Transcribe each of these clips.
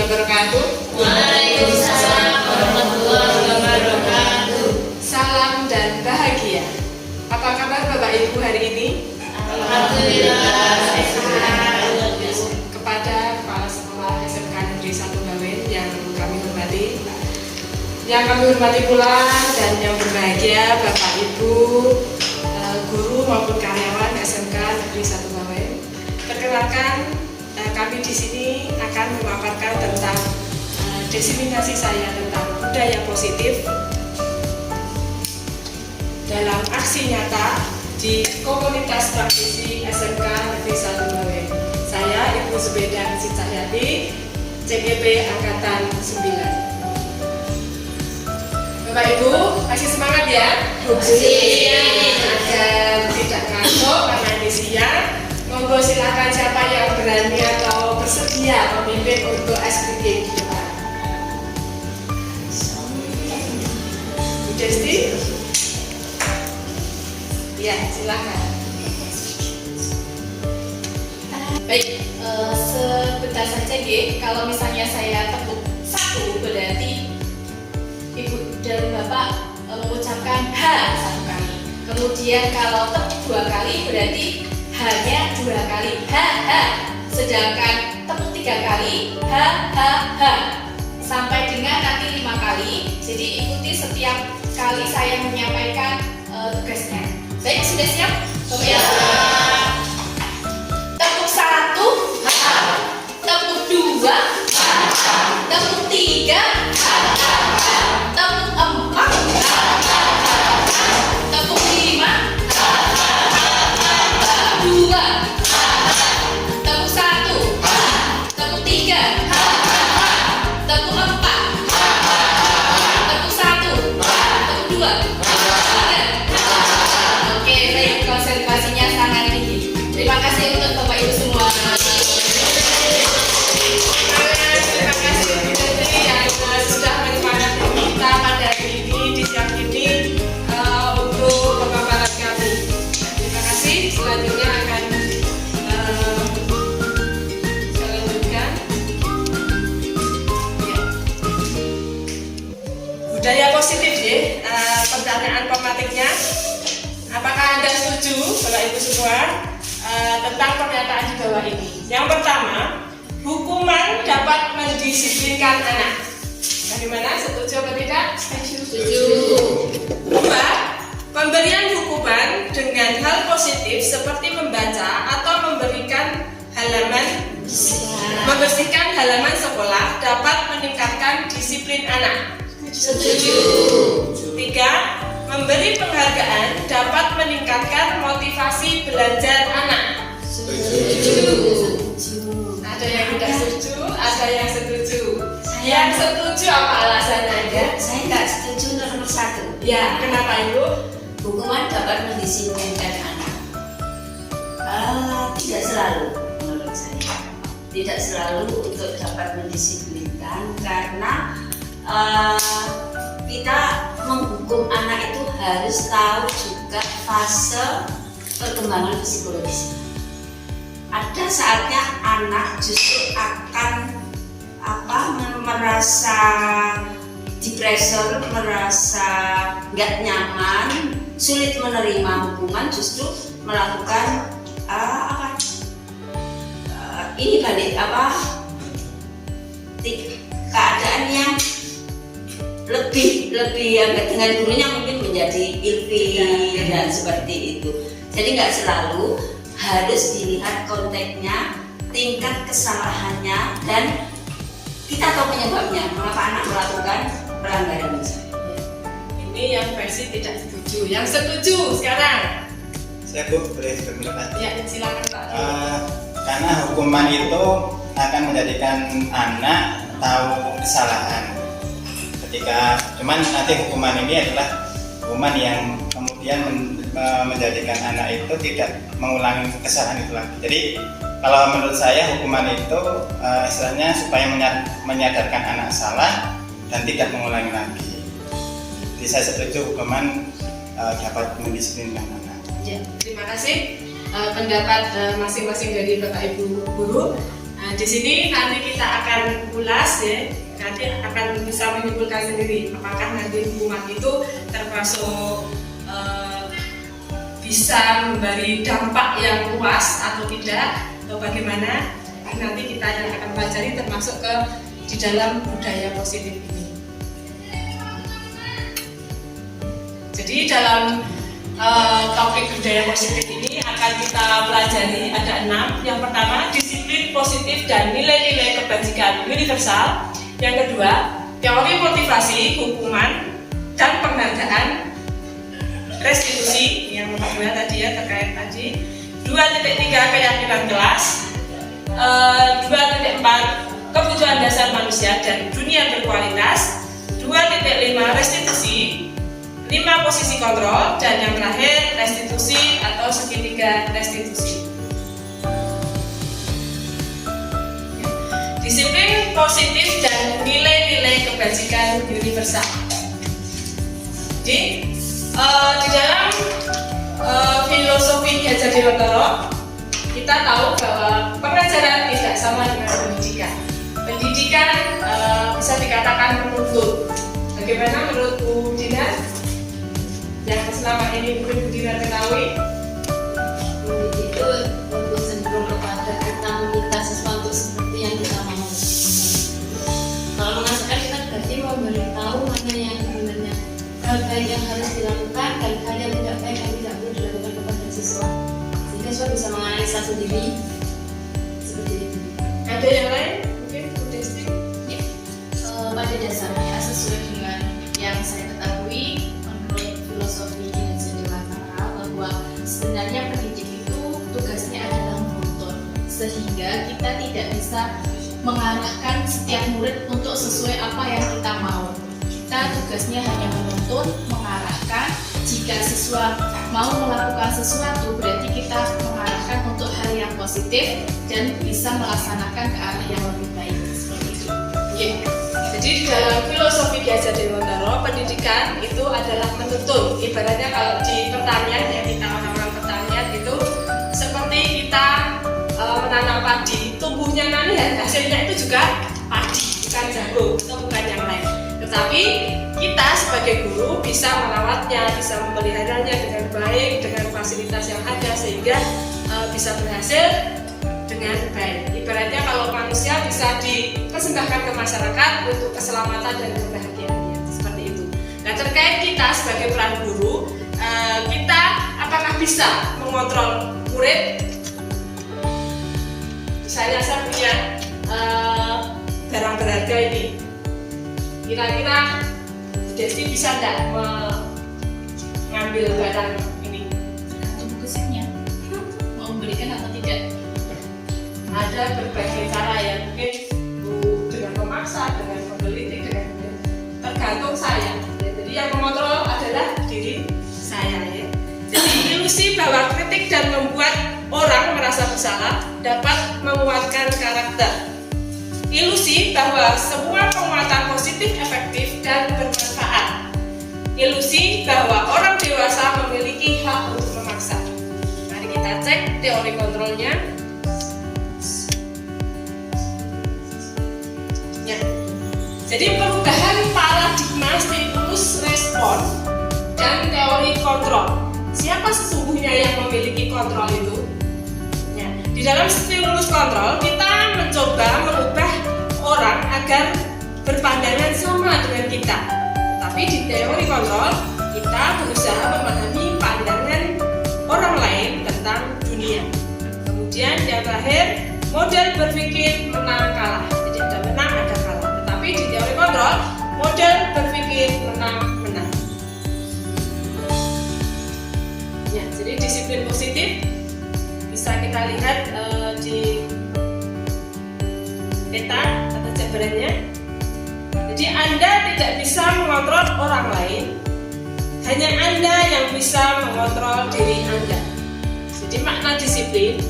wabarakatuh. Waalaikumsalam warahmatullahi wabarakatuh. Salam dan bahagia. Apa kabar Bapak Ibu hari ini? Alhamdulillah sehat. Kepada kepala sekolah SMK Negeri 1 Bawen yang kami hormati, pula dan yang berbahagia Bapak Ibu, guru maupun karyawan SMK Negeri 1 Bawen. Perkenalkan, kami di sini akan memaparkan tentang diseminasi saya tentang budaya positif dalam aksi nyata di komunitas praktisi SMK Negeri 1 Bawen. Saya Ibu Zubeda Cicahyati, CGP Angkatan 9. Bapak Ibu, kasih semangat ya. Agar tidak ngantuk karena ini siang. Monggo silakan siapa yang berani atau bersedia memimpin untuk ice breaking di depan. Bu Desti? Ya, silakan. Baik, sebentar saja G. Kalau misalnya saya tepuk 1 berarti Ibu dan Bapak mengucapkan H 1 kali. Kemudian kalau tepuk 2 kali berarti hanya 2 kali H. Sedangkan tepuk 3 kali H. Sampai dengan nanti 5 kali. Jadi ikuti setiap kali saya menyampaikan tugasnya. Baik, sudah siap? Siap. Tepuk 1 H. Tepuk 2 H. Tepuk 3 H. Tepuk 4 Tepuk 5 2 Tepuk 1 Tepuk 3 Tepuk 4 Tepuk 1 Tepuk 2 Oke, baik, konsentrasinya sangat tinggi. Terima kasih untuk Bapak Ibu semua. Terima kasih Bu Desti yang sudah menyemangati kita pada hari ini di siang ini untuk pemaparan kami. Terima kasih. Selanjutnya akan saya lanjutkan. Ya. Budaya positif ya. Pertanyaan pematiknya. Apakah Anda setuju, Bapak Ibu semua, tentang pernyataan di bawah ini? Yang pertama, hukuman dapat mendisiplinkan anak. Bagaimana? Setuju atau tidak? Setuju. Dua, pemberian hukuman dengan hal positif seperti membaca atau membersihkan halaman sekolah dapat meningkatkan disiplin anak. Setuju. Tiga, memberi penghargaan dapat meningkatkan motivasi belajar anak. Setuju. Ada yang tidak setuju, ada yang setuju. Yang setuju apa alasannya Anda? Saya nggak setuju nomor 1. Ya, kenapa Ibu? Hukuman dapat mendisiplinkan anak. Tidak selalu menurut saya. Tidak selalu untuk dapat mendisiplinkan karena kita menghukum anak itu harus tahu juga fase perkembangan psikologis. Ada saatnya anak justru akan merasa depressor, merasa nggak nyaman, sulit menerima hukuman, justru melakukan ini balik keadaan yang lebih yang dengan gurunya mungkin menjadi ilfil dan seperti itu. Jadi nggak selalu harus dilihat konteksnya, tingkat kesalahannya, dan kita tahu penyebabnya mengapa anak melakukan pelanggaran misalnya. Ini yang versi tidak setuju. Yang setuju sekarang? Saya boleh berpendapat. Ya, silakan Pak. Karena hukuman itu akan menjadikan anak tahu kesalahan. Cuman nanti hukuman ini adalah hukuman yang kemudian menjadikan anak itu tidak mengulangi kesalahan itu lagi. Jadi kalau menurut saya hukuman itu istilahnya supaya menyadarkan anak salah dan tidak mengulangi lagi. Jadi saya setuju hukuman dapat mendisiplinkan anak. Ya, terima kasih pendapat masing-masing dari Bapak Ibu guru. Nah, di sini nanti kita akan ulas ya, nanti akan bisa menyimpulkan sendiri apakah nanti hukuman itu termasuk bisa memberi dampak yang luas atau tidak, atau bagaimana. Nanti kita yang akan pelajari termasuk di dalam budaya positif ini. Jadi dalam topik budaya positif ini akan kita pelajari ada 6. Yang pertama, disiplin positif dan nilai-nilai kebajikan universal. Yang kedua, teori motivasi, hukuman, dan penghargaan, restitusi yang nomor 2 tadi ya, terkait tadi. 2.3 keyakinan kelas. 2.4 kebutuhan dasar manusia dan dunia berkualitas. 2.5 restitusi. 5 posisi kontrol, dan yang terakhir restitusi atau segitiga restitusi. Disiplin positif dan nilai-nilai kebajikan universal. Jadi di dalam filosofi Ki Hajar Dewantara kita tahu bahwa pengajaran tidak sama dengan pendidikan. Pendidikan bisa dikatakan menuntut. Bagaimana menurut Bu Dina? Yang selama ini mungkin Bu Dina ketahui, itu untuk cenderung kepada kita meminta sesuatu seperti yang kita mau. Kalau mengajarkan kita berarti memberitahu mana yang sebenarnya hal baik yang harus dilakukan dan hal yang tidak baik yang tidak perlu dilakukan kepada siswa, sehingga siswa bisa menganalisa sendiri seperti itu. ada yang lain? Mungkin Bu Desti? Ya, pada dasarnya sesuai dengan yang saya ketahui menurut filosofi Ki Hajar Dewantara bahwa sebenarnya pendidik itu tugasnya adalah menuntun, sehingga kita tidak bisa mengarahkan setiap murid untuk sesuai apa yang kita mau. Kita tugasnya hanya menuntun, mengarahkan. Jika siswa mau melakukan sesuatu, berarti kita mengarahkan untuk hal yang positif dan bisa melaksanakan ke arah yang lebih baik. Seperti itu. Oke. Jadi di dalam filosofi Ki Hajar Dewantara, pendidikan itu adalah menuntun. Ibaratnya kalau di pertanian ya, kita orang-orang pertanian itu seperti kita menanam padi, tumbuhnya nanti hasilnya itu juga padi, bukan jagung atau bukan yang lain. Tetapi kita sebagai guru bisa merawatnya, bisa memeliharanya dengan baik, dengan fasilitas yang ada sehingga bisa berhasil dengan baik. Ibaratnya kalau manusia bisa dipersembahkan ke masyarakat untuk keselamatan dan kebahagiaannya, seperti itu. Nah, terkait kita sebagai peran guru, kita apakah bisa mengontrol murid? Misalnya saya punya barang berharga ini, kira-kira Desti bisa nggak mengambil barang ini? Untuk musiknya mau memberikan atau tidak? Ada berbagai cara ya, mungkin Bu dengan memaksa, dengan menggelitik, dengan tergantung saya. Jadi yang mengontrol adalah diri saya ya. Jadi ilusi bahwa kritik dan membuat orang merasa bersalah dapat menguatkan karakter. Ilusi bahwa semua penguatan positif efektif dan bermanfaat. Ilusi bahwa orang dewasa memiliki hak untuk memaksa. Mari kita cek teori kontrolnya. Ya. Jadi perubahan paradigma stimulus respon dan teori kontrol. Siapa sesungguhnya yang memiliki kontrol itu? Ya. Di dalam stimulus kontrol kita mencoba merubah orang agar berpandangan sama dengan kita. Tapi di teori kontrol kita berusaha memahami pandangan orang lain tentang dunia. Kemudian yang terakhir, model berpikir menang kalah. Jadi ada menang ada kalah. Tetapi di teori kontrol model berpikir menang menang. Ya, jadi disiplin positif bisa kita lihat di peta atau jabarannya. Jadi Anda tidak bisa mengontrol orang lain, hanya Anda yang bisa mengontrol diri Anda. Jadi makna disiplin,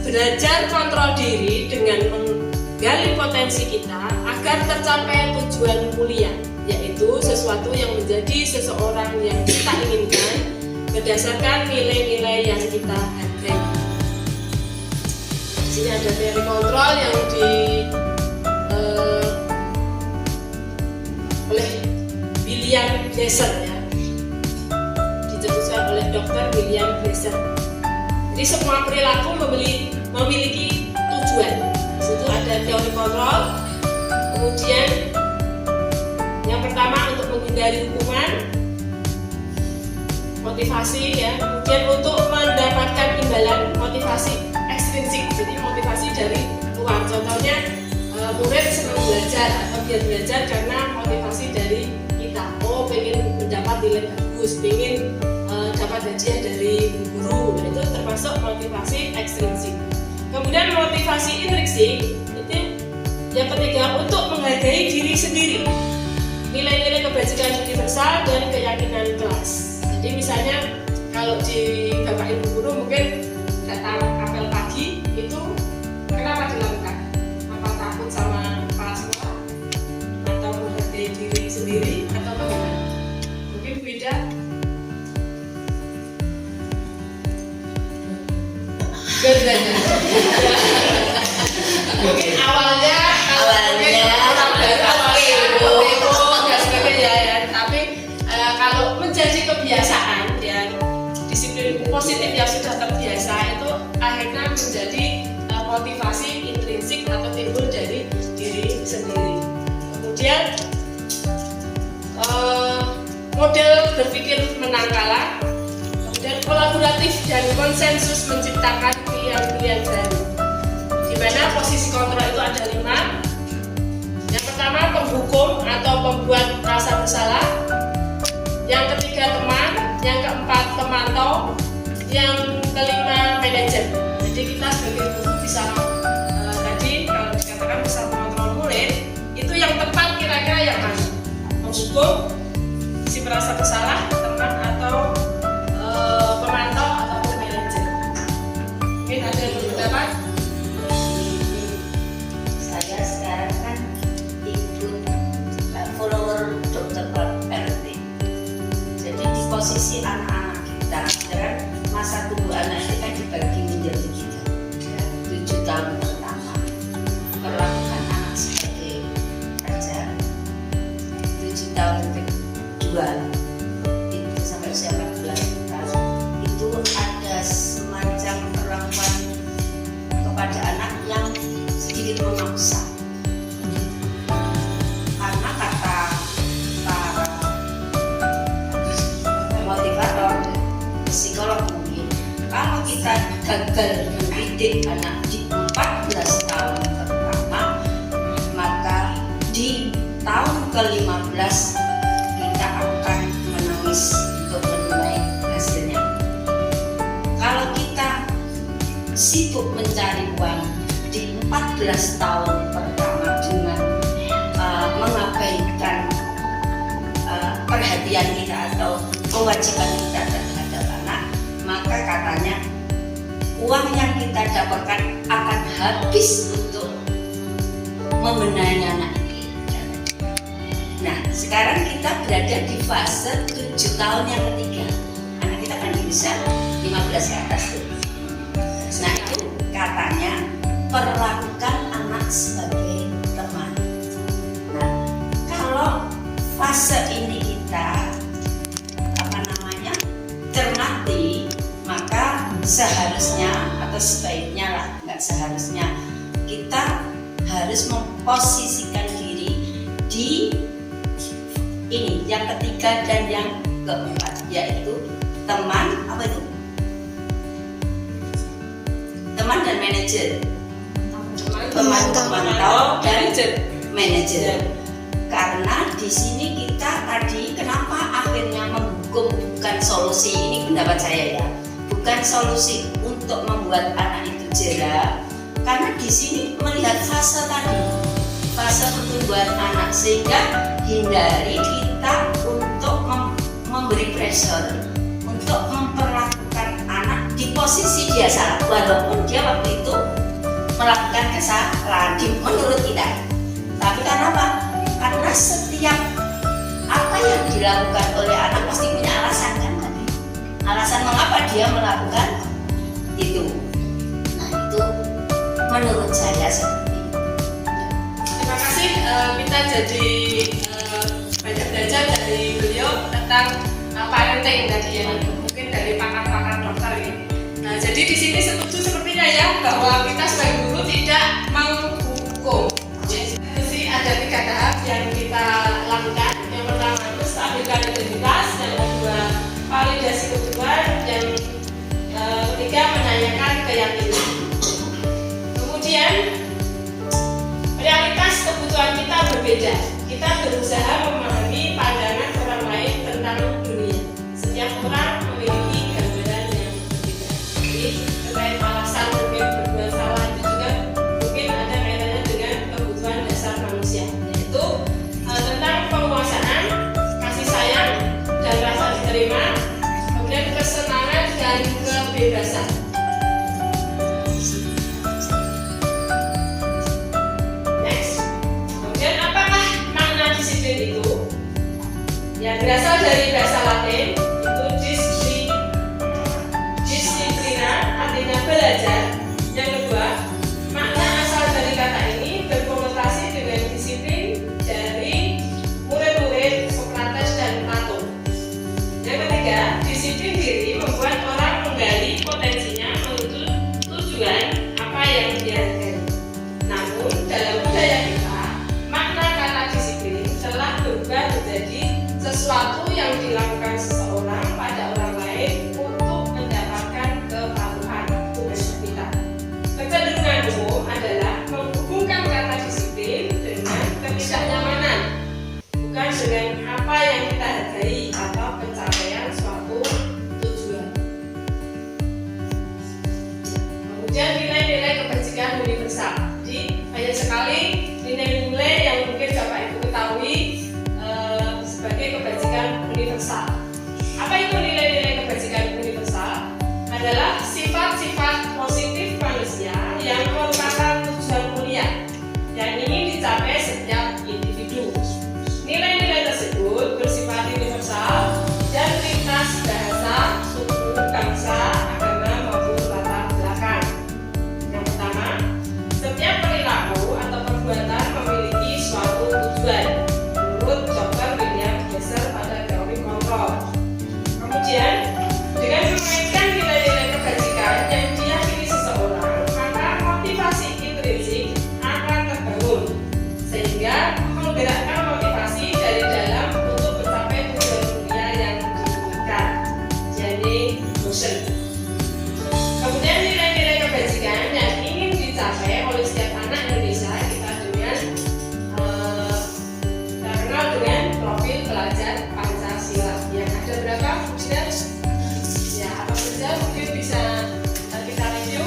belajar kontrol diri dengan menggali potensi kita agar tercapai tujuan mulia, yaitu sesuatu yang menjadi seseorang yang kita inginkan berdasarkan nilai-nilai yang kita hargai. Di sini ada teori kontrol yang oleh William Glasser ya, dicetuskan oleh Dr. William Glasser. Jadi semua perilaku memiliki tujuan. Di situ ada teori kontrol. Kemudian yang pertama untuk menghindari hukuman, motivasi ya. Kemudian untuk mendapatkan imbalan, motivasi ekstrinsik. Jadi motivasi dari luar. Contohnya murid senang belajar atau giat belajar karena motivasi dari kita. Oh, pengen mendapat nilai bagus, pengen dapat hadiah dari guru. Nah, itu termasuk motivasi ekstrinsik. Kemudian motivasi intrinsik itu yang ketiga untuk menghargai diri sendiri, nilai-nilai kebajikan universal dan keyakinan kelas. Jadi misalnya kalau di Bapak Ibu guru mungkin datang apel pagi itu kenapa dilakukan? Apa takut sama kepala sekolah atau menghargai diri sendiri atau bagaimana? Mungkin beda. Mungkin awalnya orang baru dan sebagainya ya, tapi kalau menjadi kebiasaan ya, disiplin positif yang sudah terbiasa itu akhirnya menjadi motivasi intrinsik atau timbul dari diri sendiri. Kemudian model berpikir menang kalah, kemudian kolaboratif dan konsensus menciptakan pilihan-pilihan baru. Di mana posisi kontrol itu ada 5. Yang pertama penghukum atau pembuat rasa bersalah. Yang ketiga teman. Yang keempat pemantau. Yang kelima manajer. Jadi kita sebagai guru bisa tadi kalau dikatakan bisa mengontrol murid, itu yang tepat kira-kira yang mana? Menghukum, si merasa bersalah, teman atau pemantau ataupun manajer. Mungkin ada yang berpendapat? Saya sekarang kan ikut follower Dr. RT. Jadi di posisi anak-anak kita, sekarang masa tumbuh anak itu kan dibagi menjadi 3. 7 tahun pertama perlakukan anak sebagai raja, 7 tahun kedua itu sampai usia 14 tahun itu ada semacam perlakuan kepada anak yang sedikit memaksa. Karena kata para motivator, psikolog mungkin, kalau kita gagal mendidik anak di 14 tahun pertama, maka di tahun ke-15 kita akan menangis untuk menuai hasilnya. Kalau kita sibuk mencari uang di 14 tahun pertama dengan mengabaikan perhatian kita atau kewajiban kita terhadap anak, maka katanya uang yang kita dapatkan akan habis untuk membenahi anak ini. Nah, sekarang kita berada di fase 7 tahun yang ketiga. Anak kita kan bisa 15 ke atas tuh. Nah, itu katanya perlakukan anak sebagai teman. Nah, kalau fase ini kita cermati, maka seharusnya atau sebaiknya lah, nggak seharusnya, kita harus memposisikan diri di ini yang ketiga dan yang keempat, yaitu teman, apa itu? Teman dan manajer. Teman pemantau dan manajer. Karena di sini kita tadi kenapa akhirnya menghukum bukan solusi, ini pendapat saya ya, bukan solusi untuk membuat anak itu jera, karena di sini melihat fase tadi, fase pertumbuhan anak, sehingga hindari kita untuk memberi pressure untuk memperlakukan anak di posisi dia salah, walaupun dia waktu itu melakukan kesalahan menurut kita. Tapi karena apa? Karena setiap apa yang dilakukan oleh anak pasti punya alasan kan, alasan mengapa dia melakukan itu. Nah, itu Menurut saya seperti itu. Terima kasih, kita jadi banyak belajar dari beliau tentang parenting tadi ya, mungkin dari pakar-pakar dokter ya. Nah, jadi di sini setuju sepertinya ya bahwa kita sebagai guru tidak menghukum. Jadi ada 3 tahap yang kita lakukan. Yang pertama itu stabilkan identitas, yang kedua validasi kebutuhan, yang ketiga menanyakan keyakinan. Kemudian realitas kebutuhan kita berbeda. Kita berusaha memahami pandangan orang lain tentang dunia. Setiap orang memiliki gambaran yang berbeda. Jadi terkait alasan mungkin berbuat salah itu juga mungkin ada kaitannya dengan kebutuhan dasar manusia, yaitu tentang penguasaan, kasih sayang, dan rasa diterima, kemudian kesenangan dan kebebasan. Yang berasal dari bahasa Latin itu disiplina, artinya belajar. Yang kedua, makna asal dari kata ini berkonotasi dengan disiplin dari murid-murid Sokrates dan Plato. Yang ketiga, disiplin diri membuat orang menggali potensinya menuju tujuan apa yang dia hargai. Namun dalam budaya kita, makna kata disiplin telah berubah menjadi sesuatu yang dilakukan seseorang pada orang lain untuk mendapatkan kepatuhan tugas kita. Kecenderungan umum adalah menghubungkan kata disiplin dengan ketidaknyamanan, bukan dengan apa yang kita hargai atau pencapaian suatu tujuan. Kemudian nilai-nilai kebajikan universal. Jadi banyak sekali nilai-nilai yang mungkin Bapak Ibu ketahui sebagai kebajikan universal. Apa itu nilai-nilai kebajikan universal? Adalah sifat-sifat positif manusia yang merupakan tujuan mulia yang ingin dicapai setiap individu. Nilai-nilai tersebut bersifat universal dan lintas bahasa, suku, bangsa, agama maupun latar belakang. Yang pertama, setiap perilaku atau perbuatan memiliki suatu tujuan. Menurut Dr. pada teori kontrol. Kemudian dengan mengaitkan nilai-nilai kebajikan yang diyakini seseorang, maka motivasi intrinsik akan terbangun sehingga menggerakkan motivasi dari dalam untuk mencapai tujuan mulia yang diinginkan, yakni motion. Kemudian nilai-nilai kebajikan yang ingin dicapai oleh setiap anak Indonesia kita kenal dengan profil pelajar Pancasila yang ada berapa? Ya, apa saja mungkin bisa kita review.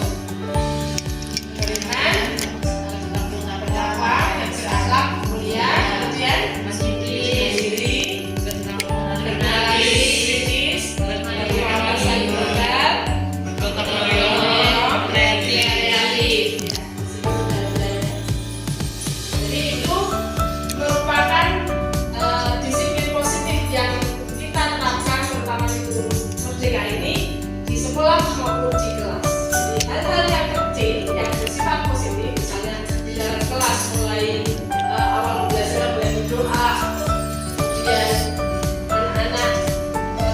Beriman, bertakwa, berakhlak, mulia, kemudian mandiri, bernaluri, kritis, berwawasan global, kreatif. Jadi itu merupakan disiplin positif yang kita terapkan terutama di guru merdeka ini di sekolah maupun di kelas. Jadi hal-hal yang kecil yang bersifat positif, misalnya di dalam kelas mulai awal belajar mulai berdoa, kemudian anak-anak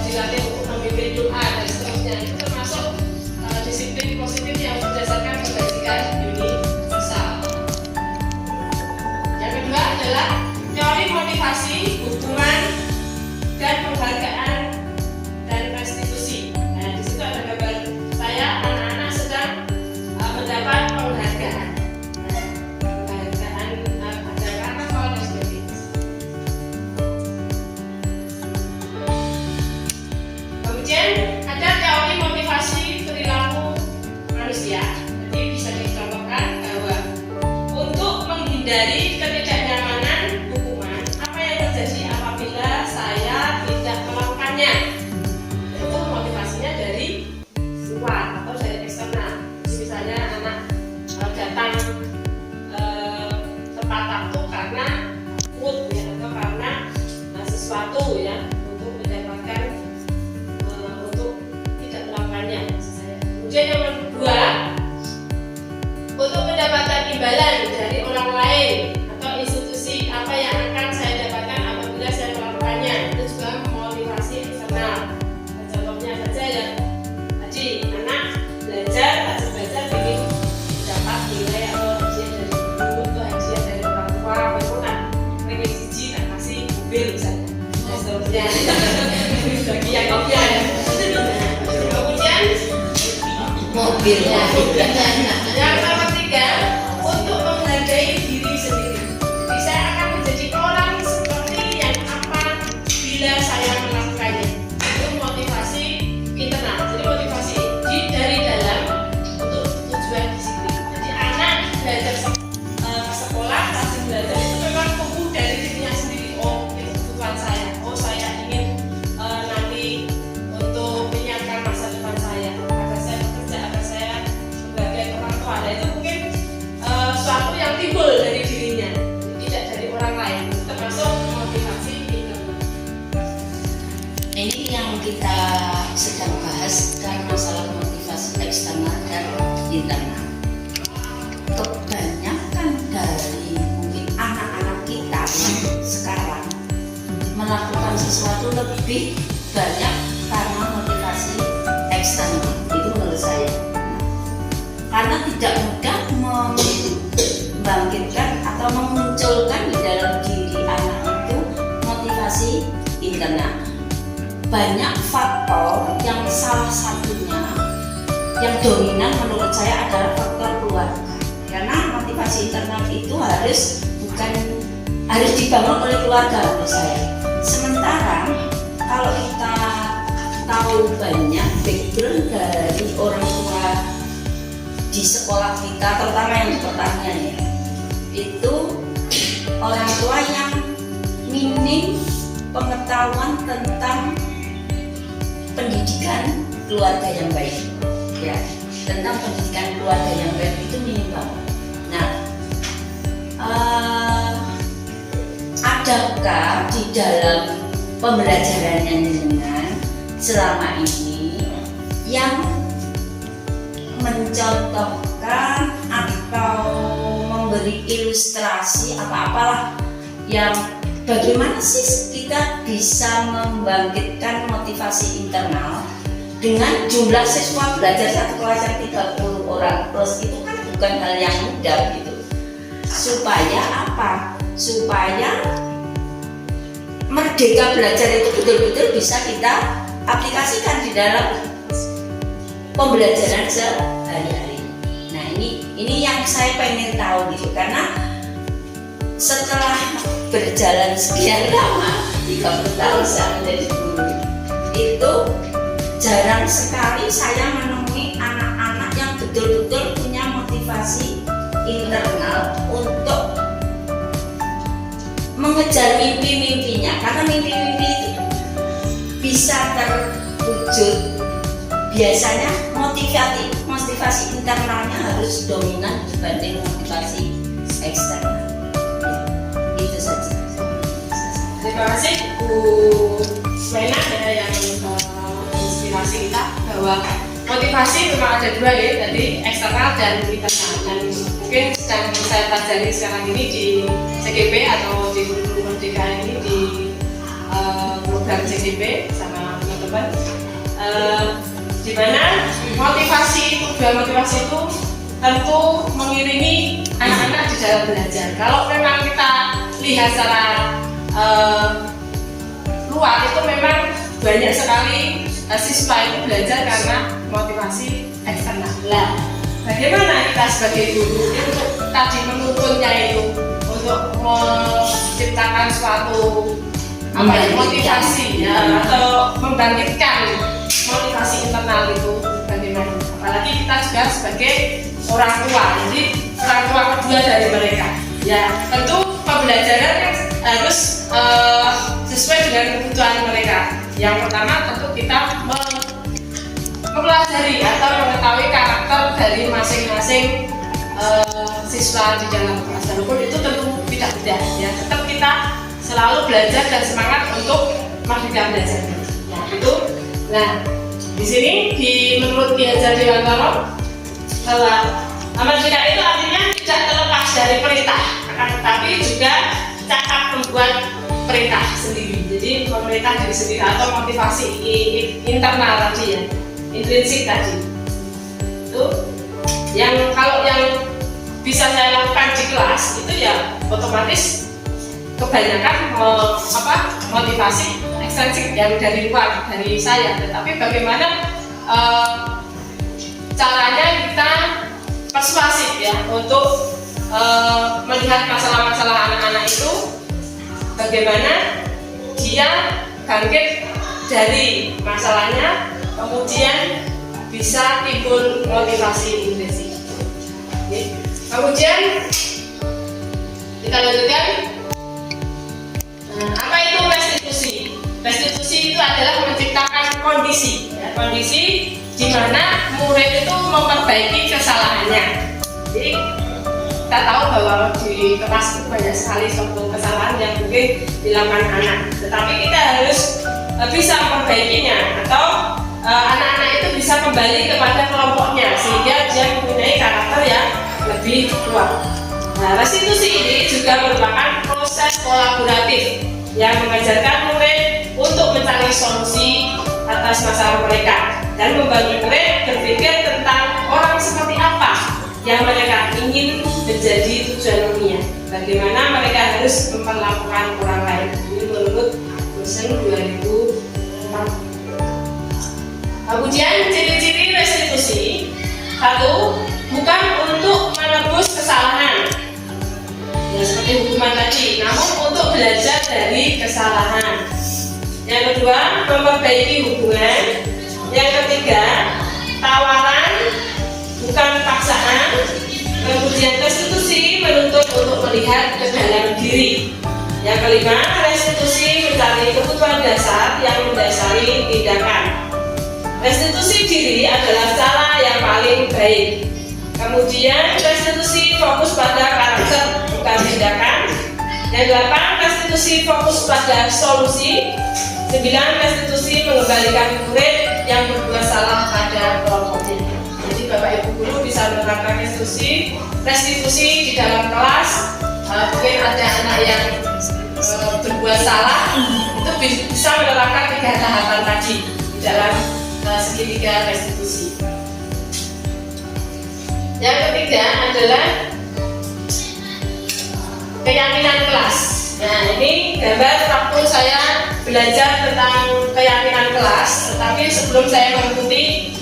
dilatih untuk memimpin doa dan seterusnya, itu termasuk disiplin positif yang berdasarkan kebajikan universal. Yang kedua adalah teori motivasi, hukuman, dan penghargaan dan restitusi. Nah, di situ ada gambar saya, anak-anak sedang mendapat penghargaan. Penghargaan ada karnaval dan sebagainya. Kemudian ada teori motivasi perilaku manusia. Jadi bisa dicontohkan bahwa untuk menghindari ketidaknyamanan hukuman, apa yang terjadi apabila saya tidak melakukannya? Itu motivasinya dari luar atau dari eksternal. Misalnya anak datang tepat waktu karena mood ya, atau karena sesuatu ya untuk mendapatkan untuk tidak melakukannya. Kemudian yang kedua, untuk mendapatkan ambil. Ya, Yang nomor 3, untuk menghargai diri sendiri. Jadi saya akan menjadi orang seperti yang apa bila saya melakukannya. Itu motivasi internal. Jadi motivasi dari dalam untuk tujuan disiplin. Jadi anak belajar ke sekolah, rajin belajar itu memang tumbuh dari dirinya sendiri. Oh, itu kebutuhan saya. Oh, saya ingin nanti untuk menyiapkan masa depan saya. Agar saya bekerja, agar saya sebagai orang tua. Nah, itu mungkin suatu yang timbul dari dirinya, tidak dari orang lain. Termasuk motivasi internal. Ini yang kita sedang bahas kan masalah motivasi eksternal dan internal. Kebanyakan dari mungkin anak-anak kita yang sekarang melakukan sesuatu lebih banyak karena motivasi eksternal. Itu menurut saya. Karena tidak mudah membangkitkan atau memunculkan di dalam diri anak itu motivasi internal. Banyak faktor yang salah satunya yang dominan menurut saya adalah faktor keluarga. Karena motivasi internal itu harus dibangun oleh keluarga menurut saya. Sementara kalau kita tahu banyak background dari orang tua di sekolah kita, terutama yang di pertanian ya, itu orang tua yang minim pengetahuan tentang pendidikan keluarga yang baik, ya, tentang pendidikan keluarga yang baik itu minim banget. Nah, adakah di dalam pembelajarannya dengan selama ini yang mencontohkan atau memberi ilustrasi apa-apalah yang bagaimana sih kita bisa membangkitkan motivasi internal dengan jumlah siswa belajar satu kelas yang 30 orang plus, itu kan bukan hal yang mudah gitu. Supaya apa? Supaya merdeka belajar itu betul-betul bisa kita aplikasikan di dalam pembelajaran sehari-hari. Nah, ini yang saya pengen tahu gitu, karena setelah berjalan sekian lama, 30 tahun saya menjadi guru, itu jarang sekali saya menemui anak-anak yang betul-betul punya motivasi internal untuk mengejar mimpi-mimpinya. Karena mimpi-mimpi itu bisa terwujud, biasanya motivasi internalnya harus dominan dibanding motivasi eksternal. Itu saja. Terima kasih Bu Mena ya, yang inspirasi kita bahwa motivasi memang ada dua ya, tadi eksternal dan internal. Dan mungkin sedang saya pelajari sekarang ini di CGP atau di Guru Merdeka ini di program CGP sama teman-teman. Di mana dua motivasi itu tentu mengiringi anak-anak di dalam belajar. Kalau memang kita lihat secara luar, itu memang banyak sekali siswa itu belajar karena motivasi eksternal. Nah, bagaimana kita sebagai guru untuk tadi menuntunnya itu untuk menciptakan suatu motivasi ya, atau membangkitkan motivasi internal itu bagaimana? Apalagi kita juga sebagai orang tua, jadi orang tua kedua dari mereka. Ya, tentu pembelajaran harus sesuai dengan kebutuhan mereka. Yang pertama tentu kita mempelajari atau mengetahui karakter dari masing-masing siswa di dalam kelas. Walaupun itu tentu tidak mudah, ya tetap kita selalu belajar dan semangat untuk merdeka belajar. Nah, itu. Nah, di sini menurut Ki Hajar Dewantara bahwa merdeka itu artinya tidak terlepas dari perintah, tetapi juga cakap membuat perintah sendiri. Jadi memerintah diri sendiri atau motivasi internal tadi ya, intrinsik tadi. Itu yang kalau yang bisa saya lakukan di kelas itu ya otomatis kebanyakan motivasi ekstrinsik yang dari luar dari saya. Tetapi bagaimana caranya kita persuasif ya untuk melihat masalah-masalah anak-anak itu, bagaimana dia bangkit dari masalahnya, kemudian bisa timbul motivasi Desi. Kemudian kita lanjutkan. Apa itu restitusi? Restitusi itu adalah menciptakan kondisi, ya, kondisi di mana murid itu memperbaiki kesalahannya. Jadi kita tahu bahwa di kelas itu banyak sekali suatu kesalahan yang mungkin dilakukan anak, tetapi kita harus bisa memperbaikinya, atau anak-anak itu bisa kembali kepada kelompoknya sehingga dia mempunyai karakter yang lebih kuat. Nah, restitusi ini juga merupakan proses kolaboratif yang mengajarkan murid untuk mencari solusi atas masalah mereka dan membantu murid berpikir tentang orang seperti apa yang mereka ingin menjadi tujuan dunia. Bagaimana mereka harus memperlakukan orang lain. Ini menurut dosen 2004. Kemudian ciri-ciri restitusi. 1. Bukan untuk menebus kesalahan, ya seperti hukuman tadi, namun untuk belajar dari kesalahan. Yang kedua, memperbaiki hubungan. Yang ketiga, tawaran bukan paksaan. Kemudian restitusi menuntut untuk melihat ke dalam diri. Yang kelima, restitusi mencari kebutuhan dasar yang mendasari tindakan. Restitusi diri adalah cara yang paling baik. Kemudian restitusi fokus pada karakter bukan tindakan. Yang 8, restitusi fokus pada solusi. 9, restitusi mengembalikan murid yang berbuat salah pada kelompoknya. Jadi Bapak Ibu guru bisa menerapkan restitusi di dalam kelas. Mungkin ada anak yang berbuat salah, itu bisa menerapkan 3 tahapan tadi di dalam segitiga restitusi. Yang ketiga adalah keyakinan kelas. Nah, ini gambar waktu saya belajar tentang keyakinan kelas, tetapi sebelum saya mengikuti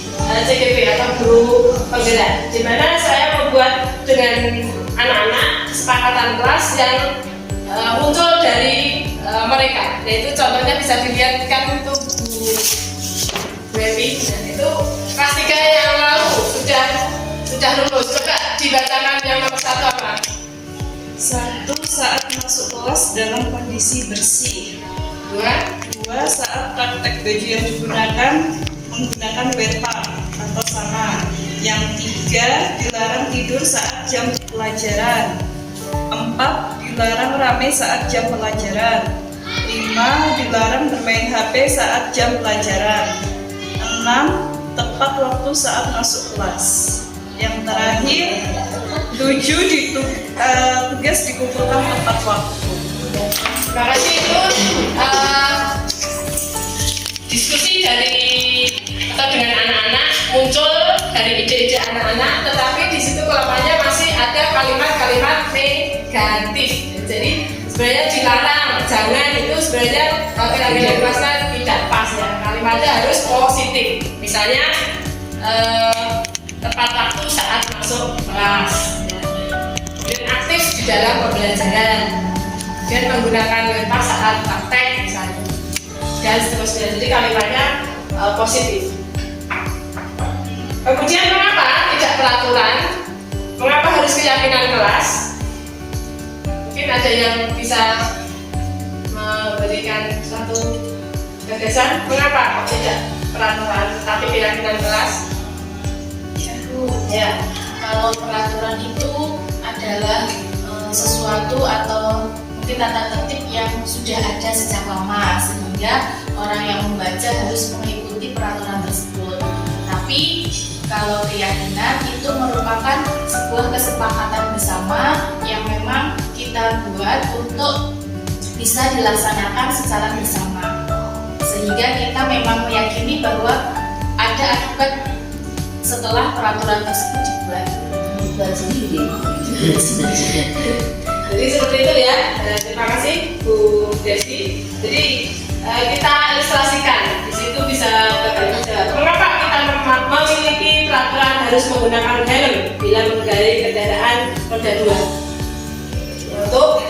CGP atau guru penggerak, di mana saya membuat dengan anak-anak kesepakatan kelas yang muncul dari mereka. Yaitu contohnya bisa dilihat kan untuk Bu Evi, itu kelas 3 yang lalu sudah lulus. Coba dibacakan yang nomor 1 apa? 1. Saat masuk kelas dalam kondisi bersih. 2. 2. Saat praktek baju yang digunakan menggunakan wetpad atau sama. Yang 3. Dilarang tidur saat jam pelajaran. 4. Dilarang ramai saat jam pelajaran. 5. Dilarang bermain HP saat jam pelajaran. 6. Tepat waktu saat masuk kelas. Yang terakhir, 7. Tugas dikumpulkan tepat waktu. Terima kasih. Itu diskusi dari atau dengan anak-anak, muncul dari ide-ide anak-anak, tetapi di situ kelemahannya masih ada kalimat-kalimat negatif. Jadi sebenarnya dilarang, jangan, itu sebenarnya kalimat kelasnya tidak pas ya. Kalimatnya harus positif. Misalnya tepat waktu saat masuk kelas, dan aktif di dalam pembelajaran, dan menggunakan wetpad saat praktek misalnya, dan seterusnya. Jadi kalimatnya positif. Kemudian mengapa tidak peraturan? Mengapa harus keyakinan kelas? Mungkin ada yang bisa memberikan satu gagasan mengapa tidak peraturan tetapi keyakinan kelas? Ya, kalau peraturan itu adalah sesuatu atau mungkin tata tertib yang sudah ada sejak lama, sehingga orang yang membaca harus mengikuti peraturan tersebut. Tapi kalau keyakinan itu merupakan sebuah kesepakatan bersama yang memang kita buat untuk bisa dilaksanakan secara bersama, sehingga kita memang meyakini bahwa ada akibat setelah peraturan tersebut dibuat sendiri. Jadi seperti itu ya. Terima kasih Bu Desi. Jadi kita ilustrasikan di situ bisa mengapa kita memiliki peraturan harus menggunakan helm bila mengendarai kendaraan roda 2 untuk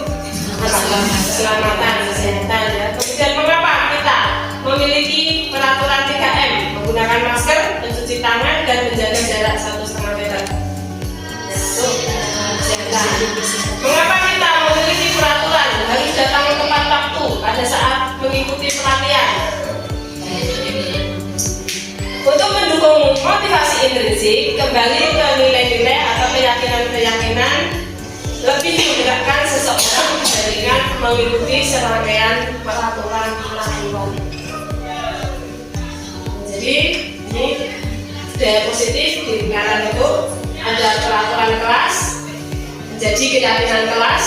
keselamatan, kesehatan ya. Kemudian mengapa kita memiliki peraturan 3M, menggunakan masker, mencuci tangan, dan menjaga jarak 1,5 meter untuk kesehatan. Mengapa kita memiliki peraturan harus datang tepat waktu pada saat mengikuti pelatihan? Untuk mendukung motivasi intrinsik, kembali ke nilai-nilai atau keyakinan-keyakinan lebih menggerakkan seseorang dengan mengikuti serangkaian peraturan pelatihan. Jadi ini budaya positif di lingkaran itu ada peraturan kelas, menjadi keyakinan kelas,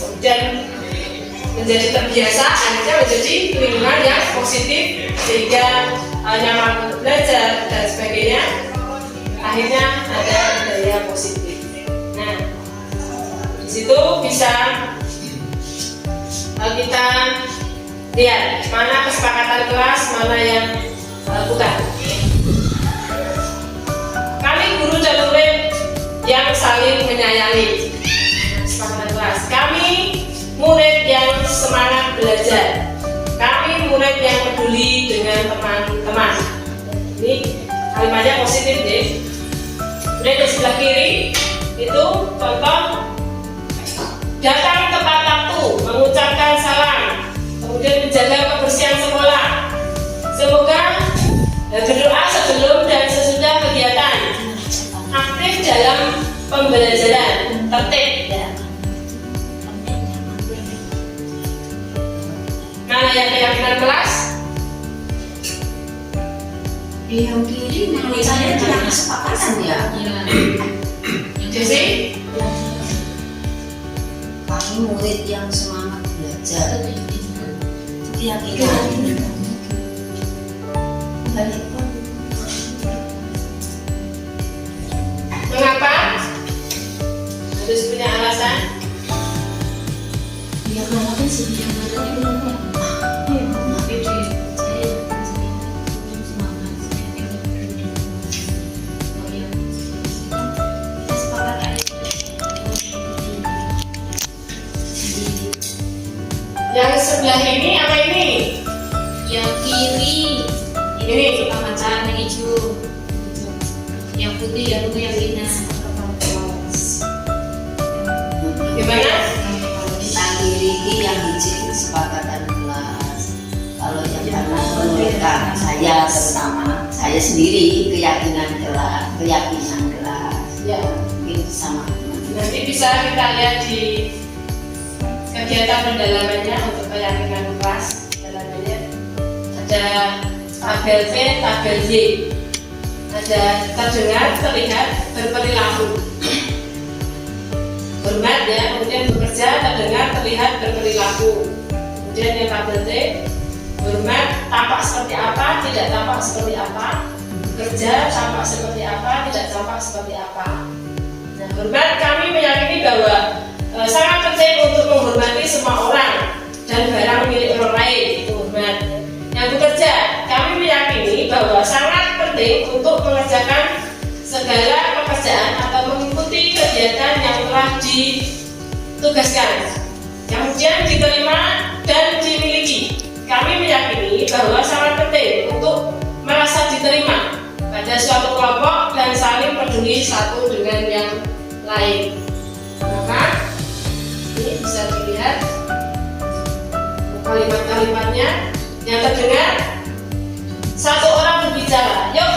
kemudian menjadi terbiasa, akhirnya menjadi lingkungan yang positif sehingga nyaman untuk belajar dan sebagainya. Akhirnya ada budaya positif. Nah, di situ bisa kita lihat mana kesepakatan kelas, mana yang bukan. Kami guru dan murid yang saling menyayangi, kesepakatan kelas. Kami murid yang semangat belajar. Kami murid yang peduli dengan teman-teman. Ini kalimatnya positif deh. Kemudian di sebelah kiri itu contoh datang tepat waktu, mengucapkan salam, kemudian menjaga kebersihan sekolah. Semoga berdoa sebelum dan sesudah kegiatan, aktif dalam pembelajaran, tertib. Mana yang keyakinan kelas? Yang kiri menurut saya itu yang kesepakatan ya. Jadi Kami murid yang semangat belajar. Keyakinan. mengapa? Harus punya alasan. Ya karena kan sedia materi belum ya. Tapi di saya semangat saya kalau yang kesepakatan Yang sebelah ini apa ini? yang kiri Ini. kesepakatan yang hijau, yang putih yang keyakinan. Gimana? Yang kiri ini yang hijau kesepakatan kelas. Kalau yang kanan menurut saya terutama saya sendiri keyakinan kelas. Ya. Mungkin sama. Nanti bisa kita lihat di kegiatan pendalamannya untuk keyakinan kelas. Pendalamannya ada tabel C, tabel Y. Ada terdengar, terlihat, berperilaku. Hormat ya, kemudian bekerja, terdengar, terlihat, berperilaku. Kemudian yang tabel T, hormat, tampak seperti apa, tidak tampak seperti apa. Bekerja, tampak seperti apa, tidak tampak seperti apa. Nah, hormat kami meyakini bahwa sangat penting untuk menghormati semua orang dan barang milik orang lain, itu hormat. Yang bekerja, kami meyakini bahwa sangat penting untuk mengerjakan segala pekerjaan atau mengikuti kegiatan yang telah ditugaskan, kemudian diterima dan dimiliki. Kami meyakini bahwa sangat penting untuk merasa diterima pada suatu kelompok dan saling peduli satu dengan yang lain. Maka ini bisa dilihat kalimat-kalimatnya yang terdengar. Satu orang berbicara, yuk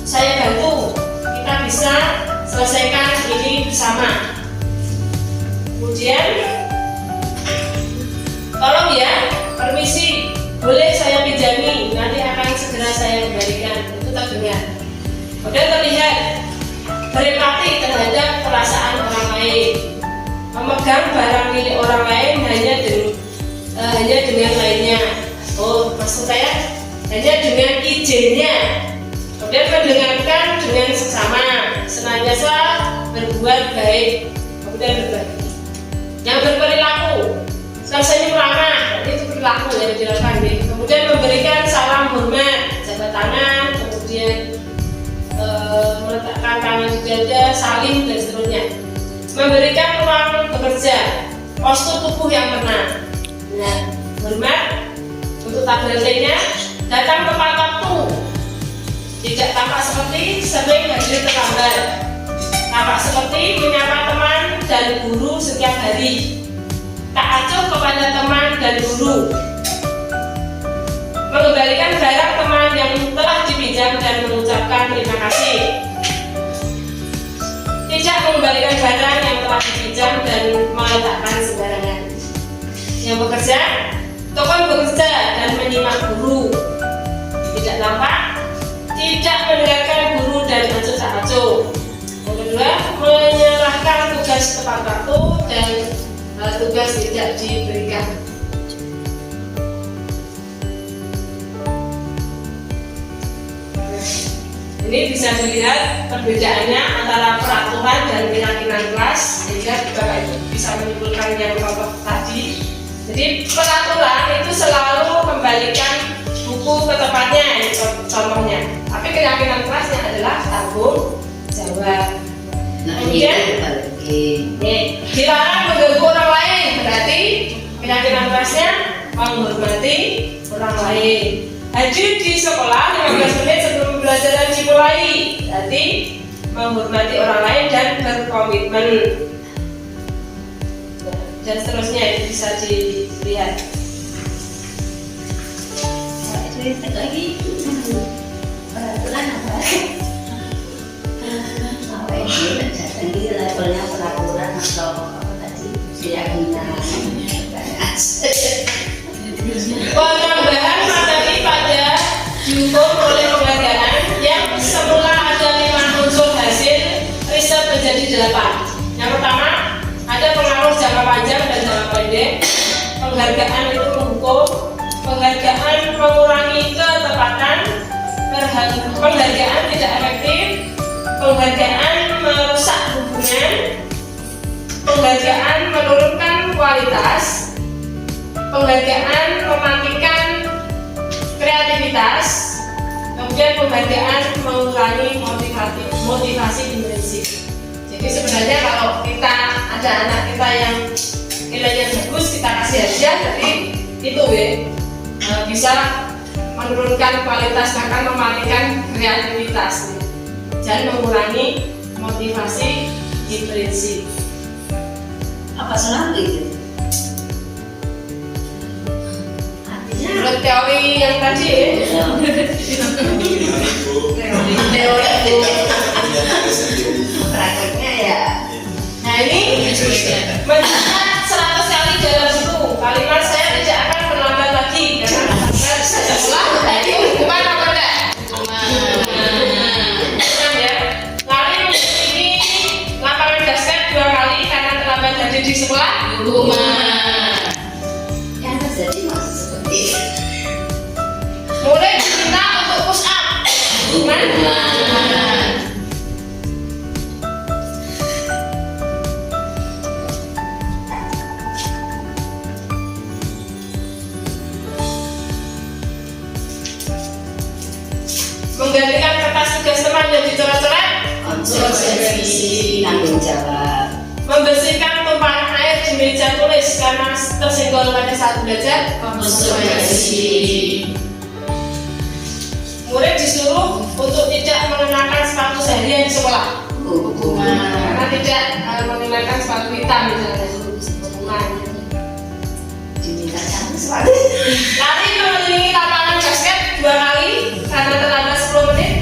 saya bantu, kita bisa selesaikan ini bersama. Kemudian tolong ya, permisi, boleh saya pinjami, nanti akan segera saya kembalikan. Itu terdengar. Kemudian terlihat berempati terhadap perasaan orang lain, memegang barang milik orang lain hanya dengan lainnya. Oh, maksud saya hanya dengan izinnya. Kemudian mendengarkan dengan seksama, senantiasa berbuat baik, kemudian berbagi. Yang berperilaku tersenyum ramah, itu perilaku yang dilakukan. Kemudian memberikan salam hormat, jabat tangan, kemudian meletakkan tangan di dada, saling dan seterusnya. Memberikan ruang bekerja, postur tubuh yang tenang. Nah, hormat untuk tabelnya, datang tepat waktu, tidak tampak seperti sering hadir terlambat, tampak seperti menyapa teman dan guru setiap hari, tak acuh kepada teman dan guru, mengembalikan barang teman yang telah dipinjam dan mengucapkan terima kasih, tidak mengembalikan barang yang telah dipinjam dan meletakkan sembarangan. Yang bekerja, tekun bekerja dan menyimak guru, tidak tampak, tidak mendengarkan guru dan acuh tak acuh. Yang kedua, menyerahkan tugas tepat waktu dan tugas tidak diberikan. Ini bisa dilihat perbedaannya antara peraturan dan keyakinan kelas, sehingga Bapak Ibu bisa menyimpulkan yang kelompok tadi. Jadi peraturan itu selalu kembalikan buku ke tempatnya, contohnya. Tapi keyakinan kelasnya adalah tanggung jawab. Kemudian dilarang mengganggu orang lain, berarti keyakinan kelasnya menghormati orang lain. Hadir di sekolah 15 menit sebelum pembelajaran dimulai, berarti menghormati orang lain dan berkomitmen. Dan seterusnya itu bisa dilihat. Lagi peraturan apa? Apa ini levelnya peraturan atau apa tadi? Keyakinan. Penambahan materi pada dihukum oleh penghargaan yang semula ada 5 unsur hasil riset menjadi 8. Yang pertama, ada pengaruh jangka panjang dan jangka pendek. Penghargaan itu menghukum, penghargaan mengurangi ketepatan, penghargaan tidak efektif, penghargaan merusak hubungan, penghargaan menurunkan kualitas, penghargaan mematikan kreativitas, kemudian penghargaan mengurangi motivasi intrinsik. Jadi sebenarnya kalau kita ada anak kita yang nilainya bagus, kita kasih hadiah, berarti itu bisa menurunkan kualitas, bahkan mematikan kreativitas dan mengurangi motivasi intrinsik. Apa selalu itu? Menurut teori yang tadi teori Prakteknya ya. nah ini mencatat 100 kali dalam buku kalimat saya tidak akan terlambat lagi karena saya selalu tadi hukuman apa enggak? Hukuman ya. Lari menjadi lapangan basket 2 kali karena terlambat hadir di sekolah, hukuman. Yang terjadi masih seperti itu. Mulai diminta untuk push up, hukuman. Menggantikan kertas tugas teman yang dicoret-coret, Konsekuensi tanggung jawab. membersihkan tumpahan air di meja tulis karena tersenggol pada saat belajar, Konsekuensi. murid disuruh untuk tidak mengenakan sepatu seharian di sekolah, Hukuman. karena tidak mengenakan sepatu hitam misalnya, hukuman. Diminta cantik sepatu. Lari mengelilingi lapangan basket 2 kali karena terlambat 10 menit,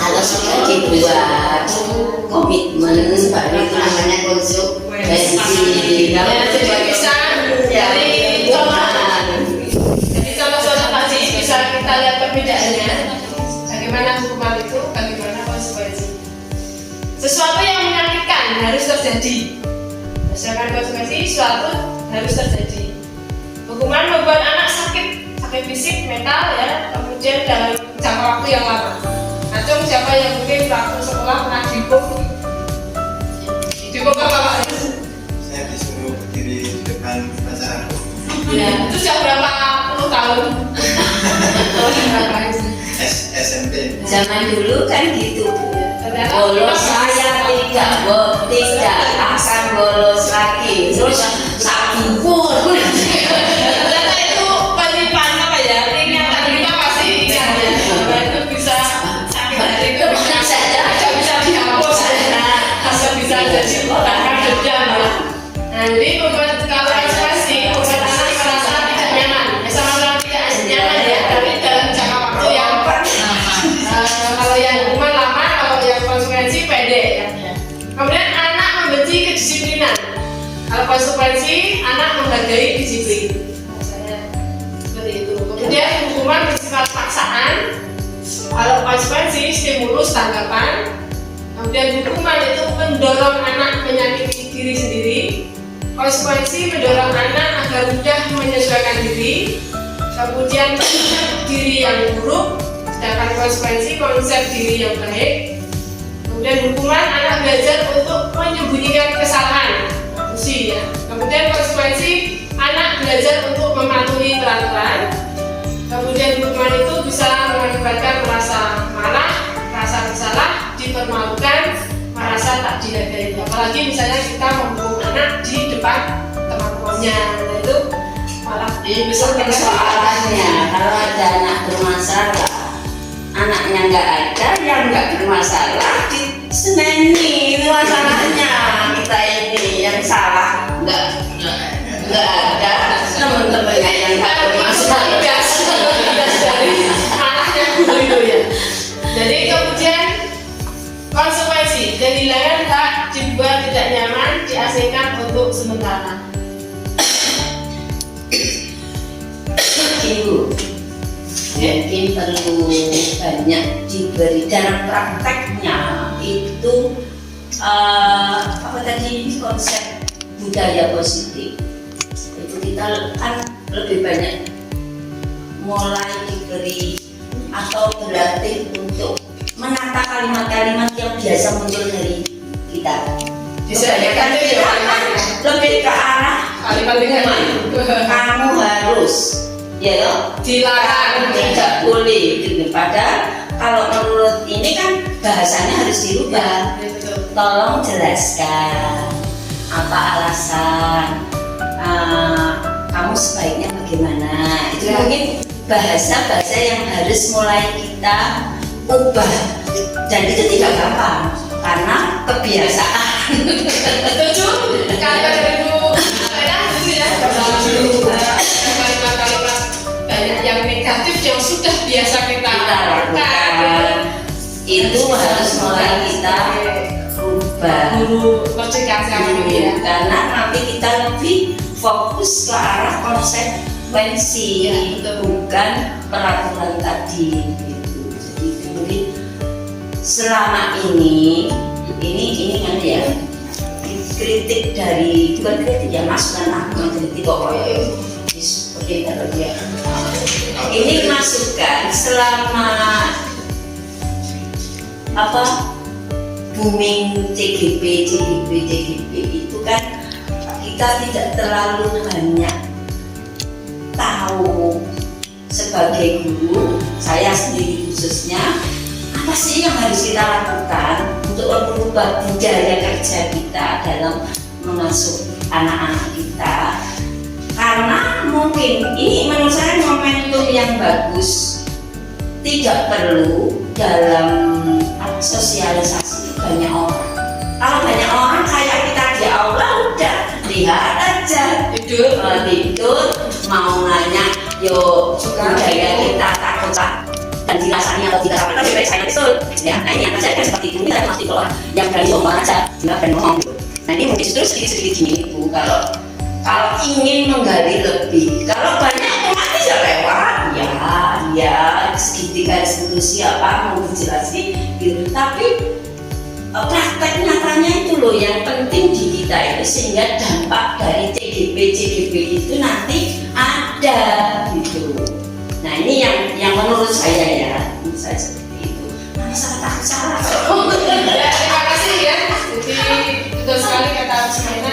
Kalau sudah dibuat komitmen, baru itu namanya konsekuensi. Kalau ya, jadi bisa dari contoh-contoh tadi bisa kita lihat perbedaannya, bagaimana hukuman itu, bagaimana konsekuensi. Sesuatu yang menyakitkan harus terjadi, berdasarkan konsekuensi sesuatu harus terjadi. Hukuman membuat anak sakit fisik, mental ya, kemudian dalam jangka waktu yang lama. Acung siapa yang mungkin waktu sekolah pernah dihukum? Dihukum apa Pak? Saya disuruh berdiri di depan pacar aku. Ya, itu sudah berapa puluh tahun? SMP. Zaman dulu kan gitu Bu. Ternyata Bolos saya tidak akan bolos lagi. Terus sabun. Ternyata itu penyimpan apa ya? Ingatan kita masih ingat ya. Bahwa itu bisa sakit hati itu bisa dihapus ya. Atau bisa jadi bahkan dendam ya. Nah, jadi membuat kalau ekspresi membuat anak merasa tidak nyaman. Ya, sama-sama tidak nyaman ya, tapi dalam jangka waktu yang kalau yang hukuman lama, kalau yang konsekuensi pendek ya. Kemudian anak membenci kedisiplinan. Kalau konsekuensi anak menghargai disiplin. Misalnya seperti itu. Kemudian hukuman bersifat paksaan. Kalau konsekuensi stimulus tanggapan. Kemudian hukuman itu mendorong anak menyakiti diri sendiri. Konsekuensi mendorong anak agar mudah menyesuaikan diri. Kemudian konsep diri yang buruk, sedangkan konsekuensi konsep diri yang baik. Kemudian hukuman anak belajar untuk menyembunyikan kesalahan, usia ya. Kemudian konsekuensi anak belajar untuk mematuhi peraturan. Kemudian hukuman itu bisa mengakibatkan merasa marah, merasa bersalah, dipermalukan, merasa tak dihargai. Apalagi misalnya kita menghukum anak di depan teman-temannya, nah itu malah Itu persoalannya. Kalau ada anak bermasalah, anaknya nggak ada, yang nggak bermasalah diseneni. Itu masalahnya. Kita ini yang salah nggak ada, teman-temannya yang nggak bermasalah. dari anaknya guru itu ya. Jadi kemudian konsekuensi kehilangan hak dibuat tidak nyaman, diasingkan untuk sementara. Ibu, mungkin perlu banyak diberi dalam prakteknya itu apa tadi konsep budaya positif itu kita kan lebih banyak mulai diberi atau berlatih untuk menata kalimat-kalimat yang biasa muncul dari kita. Disediakan itu ya Lebih ke arah kalimat hukuman. Kamu harus ya loh, dilarang tidak boleh gitu. Padahal kalau menurut ini kan bahasanya harus dirubah. Tolong jelaskan apa alasan kamu sebaiknya bagaimana. Itu mungkin bahasa-bahasa yang harus mulai kita ubah, dan itu tidak gampang karena kebiasaan. Setuju? Kalimat itu apa ya? Itu ya kalimat-kalimat banyak yang negatif yang sudah biasa kita lakukan. Itu harus mulai kita rubah. Guru mencegah sekarang ini ya. Karena nanti kita lebih fokus ke arah konsekuensi, bukan peraturan tadi gitu. Jadi mungkin selama ini kan ya kritik dari, bukan kritik ya, masukan aku kritik kok ya seperti itu ya. Ini masukan selama apa booming CGP itu kan kita tidak terlalu banyak tahu sebagai guru, saya sendiri khususnya, apa sih yang harus kita lakukan untuk merubah budaya kerja kita dalam mengasuh anak-anak kita. Karena mungkin ini menurut saya momentum yang bagus, tidak perlu dalam sosialisasi banyak orang. Kalau banyak orang kayak kita di aula, udah lihat aja tidur mau nanya yo budaya kita takut dan dirasanya atau tidak apa, lebih baik saya betul ya. Nah ini yang terjadi seperti itu, kita masih keluar yang berani ngomong aja, nggak berani ngomong gitu. Nah ini mungkin justru sedikit gini Bu, kalau ingin menggali lebih, kalau banyak otomatis ya lewat ya segitiga diskusi siapa mau dijelasin gitu. Tapi praktek nyatanya itu loh yang penting di kita itu, sehingga dampak dari CGP itu nanti ada gitu. Nah ini yang menurut saya ya, menurut saya seperti itu. Nah, salah salah. Ya, terima kasih ya. Jadi betul sekali kata Sumaina.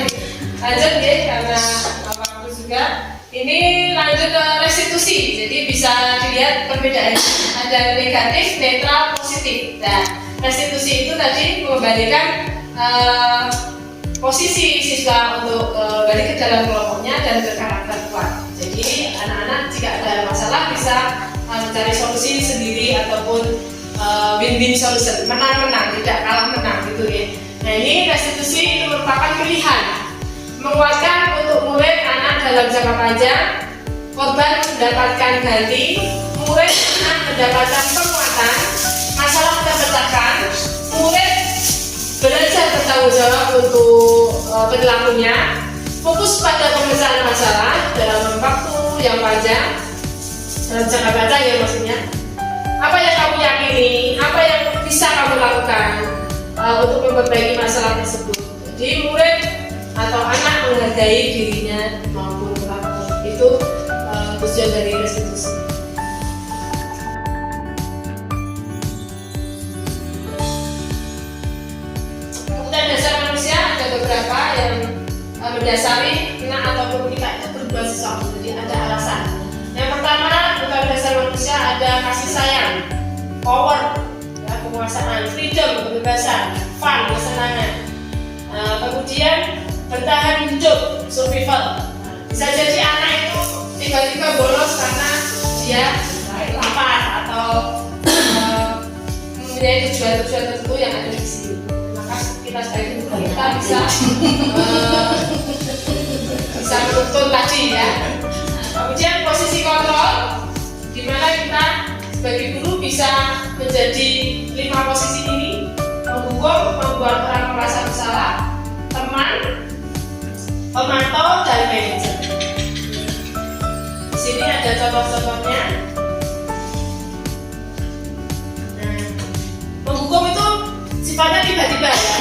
Lanjut ya, karena waktu juga. Ini lanjut ke restitusi. Jadi bisa dilihat perbedaannya. Ada negatif, netral, positif. Nah, restitusi itu tadi mengembalikan posisi siswa untuk balik ke dalam kelompoknya dan berkarakter kuat. Jadi anak-anak jika ada masalah bisa mencari solusi sendiri ataupun win-win solution, menang-menang, tidak kalah menang gitu ya. Nah, ini restitusi itu merupakan pilihan menguatkan untuk murid anak dalam jangka panjang, korban mendapatkan ganti, murid anak mendapatkan penguatan, masalah terpecahkan, murid belajar bertanggung jawab untuk perilakunya, fokus pada pemecahan masalah dalam waktu yang panjang, dalam jangka panjang ya maksudnya. Apa yang kamu yakini, apa yang bisa kamu lakukan untuk memperbaiki masalah tersebut. Jadi murid atau anak menghargai dirinya maupun perilaku. Itu tujuan dari restitusi. Kebutuhan dasar manusia ada beberapa yang mendasari anak ataupun kita itu berbuat sesuatu. Jadi ada alasan. Yang pertama, kebutuhan dasar manusia ada kasih sayang, power, ya, penguasaan, freedom, kebebasan, fun, kesenangan. Kemudian bertahan hidup, survival. Bisa jadi anak itu tiba-tiba bolos karena dia lapar atau mempunyai tujuan-tujuan tertentu yang ada di sini. Maka kita sebagai guru kita bisa menuntun tadi ya. Kemudian posisi kontrol, di mana kita sebagai guru bisa menjadi 5 posisi ini: menghukum, membuat orang merasa bersalah, teman, pemantau, dan manajer. Di sini ada contoh-contohnya. Nah, menghukum itu sifatnya tiba-tiba ya.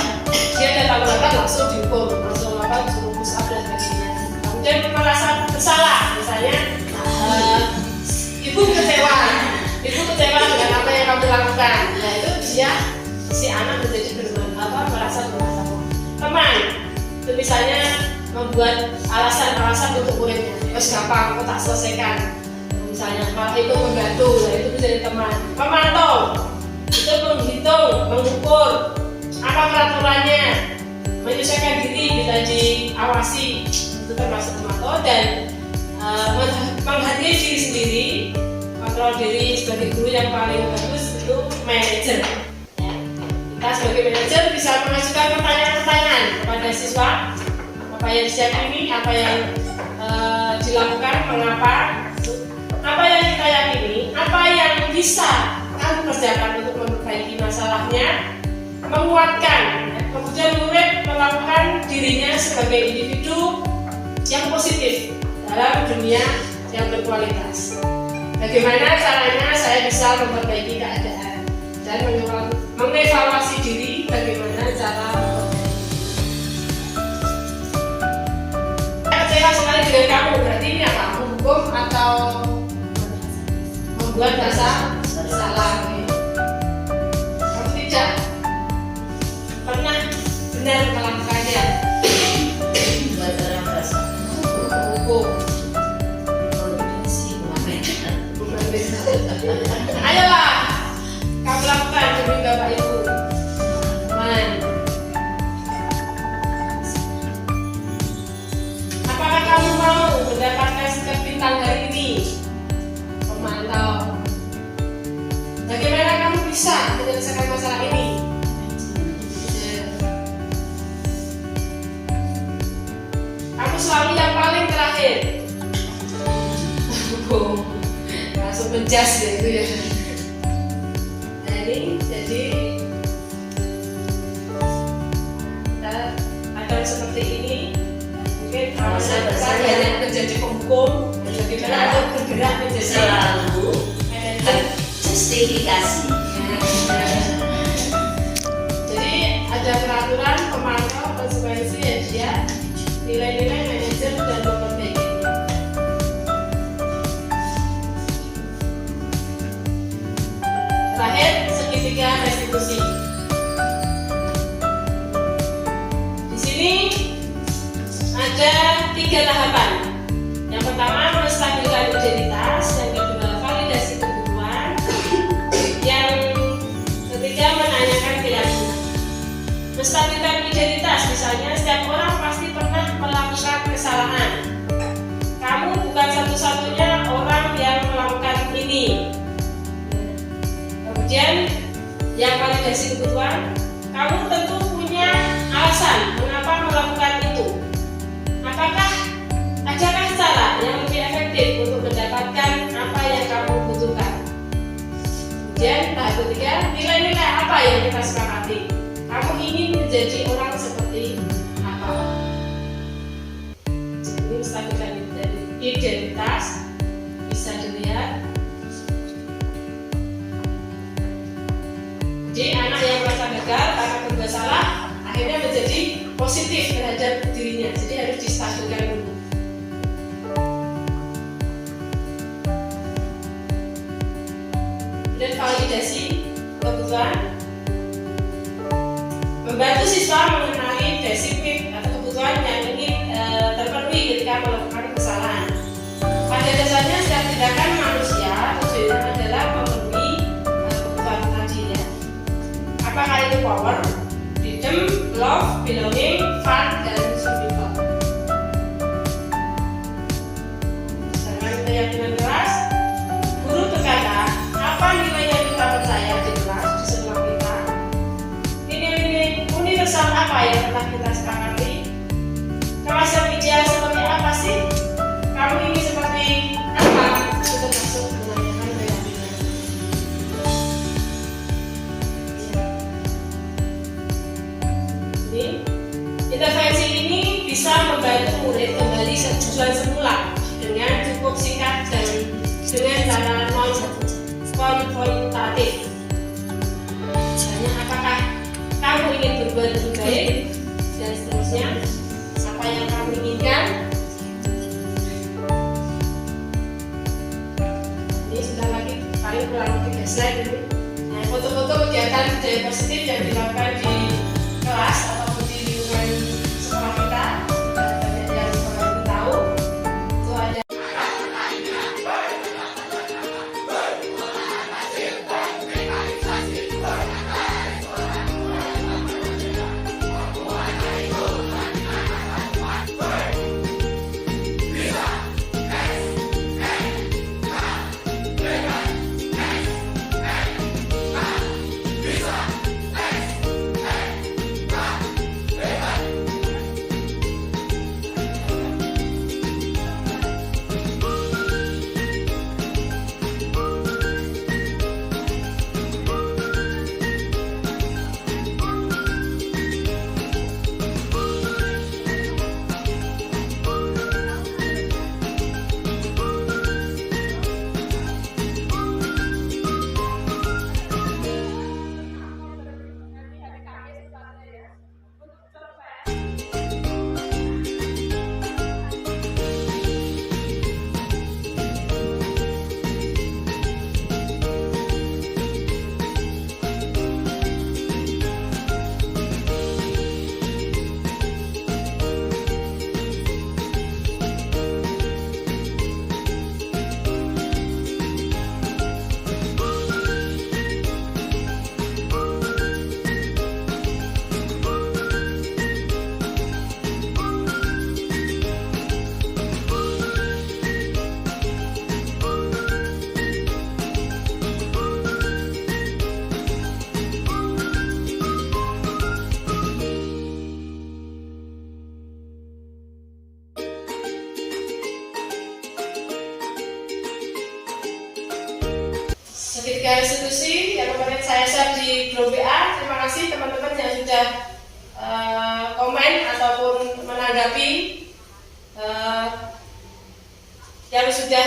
Dia datang berangkat langsung dihukum, langsung suruh push up dan sebagainya. Kemudian merasa bersalah, misalnya ibu kecewa dengan apa yang kamu lakukan. Nah itu dia si anak menjadi merasa bersalah. Teman itu misalnya membuat alasan-alasan untuk muridnya. Terus gampang, aku tak selesaikan. Misalnya malah itu membantu, nah itu menjadi teman. Pemantau itu menghitung, mengukur apa peraturannya, menyesuaikan diri bila diawasi, itu termasuk pemantau. Dan menghargai diri sendiri, kontrol diri sebagai guru yang paling bagus itu manajer. Kita sebagai manajer bisa mengajukan pertanyaan-pertanyaan kepada siswa, apa yang diyakini, apa yang dilakukan, mengapa, apa yang kita yakini, apa yang bisa kamu kerjakan untuk memperbaiki masalahnya, menguatkan. Kemudian murid melakukan dirinya sebagai individu yang positif dalam dunia yang berkualitas. Bagaimana caranya saya bisa memperbaiki keadaan dan mengevaluasi diri bagaimana cara kecewa sekali dengan kamu, berarti ini apa? Menghukum atau membuat rasa bersalah? Kamu tidak pernah benar melakukannya. Buat orang merasa Hukum. Ayolah, kamu lakukan demi Bapak Ibu. Man. Apakah kamu mau mendapatkan setiap bintang hari ini? Pemantau. Bagaimana kamu bisa menyelesaikan masalah ini? Kamu selalu yang paling terakhir. Langsung menjas ya itu ya. Nah ini jadi kita akan seperti ini. Mungkin alasan yang menjadi penghukum, bagaimana untuk bergerak menjadi selalu manajer. justifikasi. Jadi ada peraturan, pemantau, konsekuensi ya dia, nilai-nilai manajer dan memperbaiki. Terakhir, segitiga restitusi. Di sini ada 3 tahapan. Yang pertama, menstabilkan identitas. Yang kedua, validasi kebutuhan, kamu tentu punya alasan mengapa melakukan itu. Adakah cara yang lebih efektif untuk mendapatkan apa yang kamu butuhkan? Kemudian tahap ketiga, nilai-nilai apa yang kita sepakati? Kamu ingin menjadi orang seperti apa? Ini menstabilkan identitas, bisa dilihat. Jadi anak yang merasa gagal karena berbuat salah akhirnya menjadi positif terhadap dirinya. Jadi harus distabilkan dulu. Dan validasi kebutuhan, membantu siswa mengenali basic need atau kebutuhan yang ingin terpenuhi ketika melakukan kesalahan. Pada dasarnya setiap tindakan manusia tujuannya adalah memenuhi kebutuhan tadi ya. Apakah itu power, freedom, love, belonging, fun, dan survival. Dengan keyakinan keras, guru berkata, apa nilai yang kita percaya di kelas di sekolah kita? Nilai-nilai universal apa yang telah kita sepakati? Kelas yang ideal seperti apa sih? Kamu ingin seperti apa? Itu termasuk menanyakan keyakinan. Intervensi ini bisa membantu murid kembali tujuan semula dengan cukup singkat dan dengan cara non-konfrontatif. Misalnya, apakah kamu ingin berbuat lebih baik dan seterusnya? Apa yang kamu inginkan? Ini sudah lagi paling kurang 3 slide ini. Nah, foto-foto kegiatan budaya positif yang dilakukan di kelas ataupun di lingkungan sekolah kita, banyak yang orang tahu itu ada. Ketiga institusi yang kemarin saya share di grup WA, terima kasih teman-teman yang sudah komen ataupun menanggapi yang sudah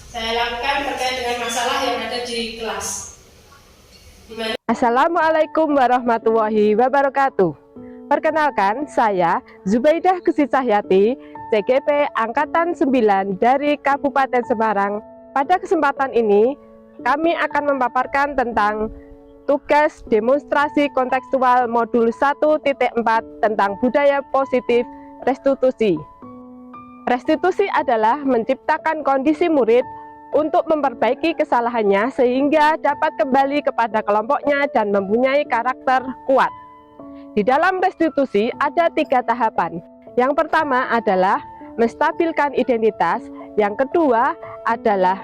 saya lakukan terkait dengan masalah yang ada di kelas. Assalamualaikum warahmatullahi wabarakatuh. Perkenalkan, saya Zubaidah Gusti Cahyati, CGP Angkatan 9 dari Kabupaten Semarang. Pada kesempatan ini, kami akan memaparkan tentang tugas demonstrasi kontekstual modul 1.4 tentang budaya positif restitusi. Restitusi adalah menciptakan kondisi murid untuk memperbaiki kesalahannya sehingga dapat kembali kepada kelompoknya dan mempunyai karakter kuat. Di dalam restitusi ada 3 tahapan. Yang pertama adalah menstabilkan identitas, yang kedua adalah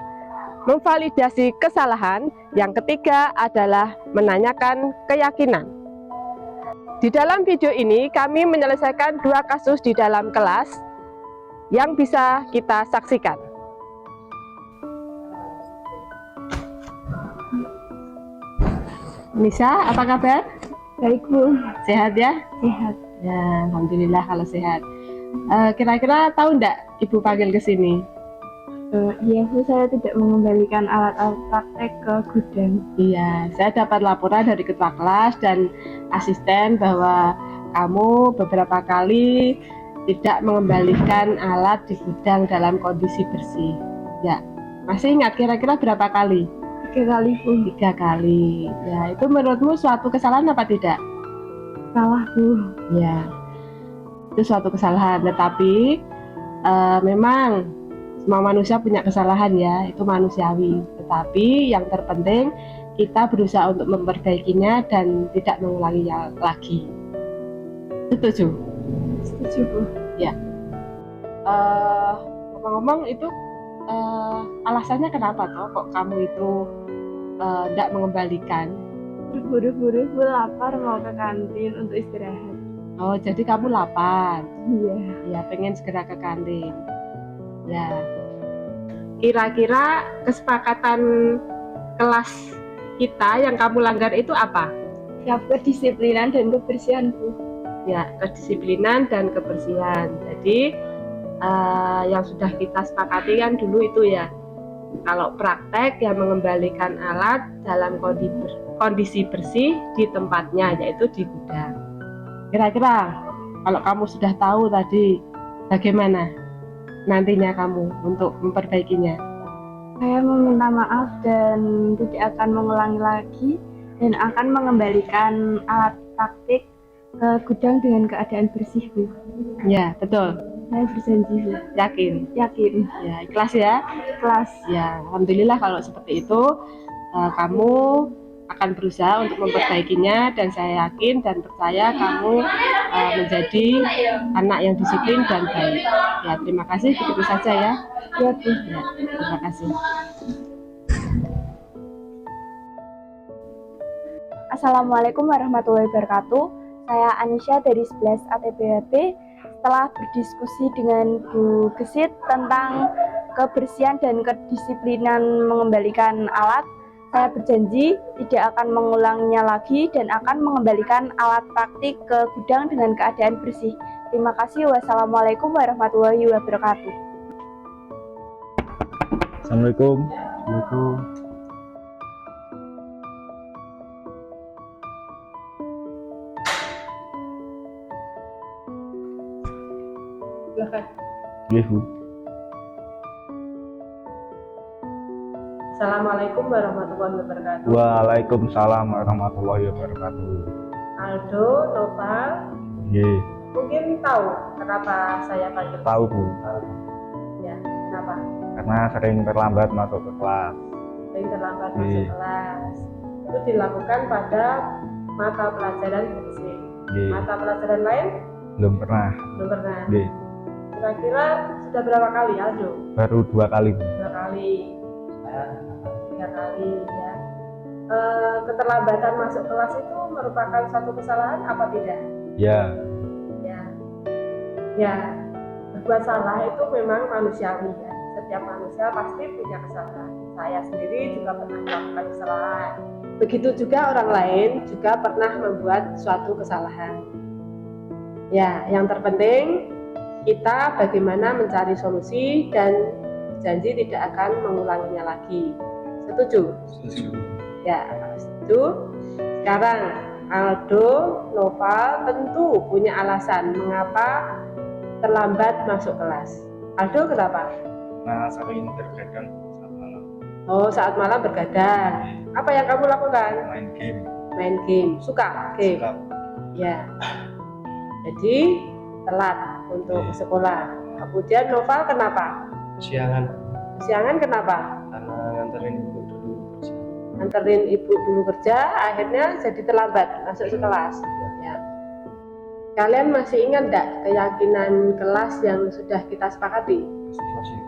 memvalidasi kesalahan. Yang ketiga adalah menanyakan keyakinan. Di dalam video ini kami menyelesaikan 2 kasus di dalam kelas yang bisa kita saksikan. Nisa, apa kabar? Baik Bu. Sehat ya? Sehat. Ya, alhamdulillah kalau sehat. Kira-kira tahu enggak Ibu panggil ke sini? Iya Bu, saya tidak mengembalikan alat-alat praktek ke gudang. Iya, saya dapat laporan dari ketua kelas dan asisten bahwa kamu beberapa kali tidak mengembalikan alat di gudang dalam kondisi bersih. Ya, masih ingat kira-kira berapa kali? 3 kali Bu. 3 kali. Ya, itu menurutmu suatu kesalahan apa tidak? Salah Bu. Ya, itu suatu kesalahan. Tetapi memang semua manusia punya kesalahan ya, itu manusiawi. Tetapi yang terpenting kita berusaha untuk memperbaikinya dan tidak mengulanginya lagi. Setuju? Setuju Bu. Ya. Ngomong-ngomong itu alasannya kenapa toh kok kamu itu tidak mengembalikan? Buru-buru Bu, lapar mau ke kantin untuk istirahat. Oh, jadi kamu lapar. Iya. Ya, pengen segera ke kantin. Ya. Kira-kira kesepakatan kelas kita yang kamu langgar itu apa? Siap kedisiplinan dan kebersihan Bu. Ya, kedisiplinan dan kebersihan. Jadi yang sudah kita sepakati kan dulu itu ya, kalau praktek yang mengembalikan alat dalam kondisi bersih di tempatnya, yaitu di gudang. Kira-kira kalau kamu sudah tahu tadi, bagaimana nantinya kamu untuk memperbaikinya? Saya meminta maaf dan tidak akan mengulangi lagi dan akan mengembalikan alat praktik ke gudang dengan keadaan bersih Bu. Ya, betul. Saya berjanji Bu. Yakin? Yakin. Ya, ikhlas ya? Kelas. Ya, alhamdulillah kalau seperti itu kamu akan berusaha untuk memperbaikinya dan saya yakin dan percaya kamu menjadi anak yang disiplin dan baik. Ya, terima kasih, begitu saja ya. Ya Bu. Ya, terima kasih. Assalamualaikum warahmatullahi wabarakatuh. Saya Anisha dari 11 ATBHP. Setelah berdiskusi dengan Bu Gesit tentang kebersihan dan kedisiplinan mengembalikan alat, saya berjanji tidak akan mengulanginya lagi dan akan mengembalikan alat praktik ke gudang dengan keadaan bersih. Terima kasih. Wassalamualaikum warahmatullahi wabarakatuh. Assalamualaikum. Silakan. Iya Bu. Assalamualaikum warahmatullahi wabarakatuh. Waalaikumsalam warahmatullahi wabarakatuh. Aldo, Nova, Iya, mungkin tahu kenapa saya panggil? tahu Bu. Ya, kenapa? Karena sering terlambat masuk ke kelas. Sering terlambat Iya. masuk kelas. Itu dilakukan pada mata pelajaran fisik. Iya, Mata pelajaran lain belum pernah. belum pernah. Iya, Kira-kira sudah berapa kali Aldo? baru 2 kali Bu. 2 kali, 3 kali ya. Keterlambatan masuk kelas itu merupakan satu kesalahan apa tidak? Ya, Ya, berbuat salah itu memang manusiawi ya. Setiap manusia pasti punya kesalahan. Saya sendiri juga pernah melakukan kesalahan. Begitu juga orang lain juga pernah membuat suatu kesalahan. Ya, yang terpenting kita bagaimana mencari solusi dan janji tidak akan mengulanginya lagi. Setuju? Ya, setuju. Sekarang Aldo, Nova tentu punya alasan mengapa terlambat masuk kelas. Aldo kenapa? nah sering terkadang saat malam Oh, saat malam bergadang. Apa yang kamu lakukan? main game. Main game. Suka game? Suka. Ya. Jadi telat untuk ke sekolah. Kemudian Nova kenapa? Siangan Kesiangan kenapa? karena nganterin ibu dulu kerja. Anterin ibu dulu kerja, akhirnya jadi terlambat masuk kelas. Ya. Kalian masih ingat enggak keyakinan kelas yang sudah kita sepakati? Masih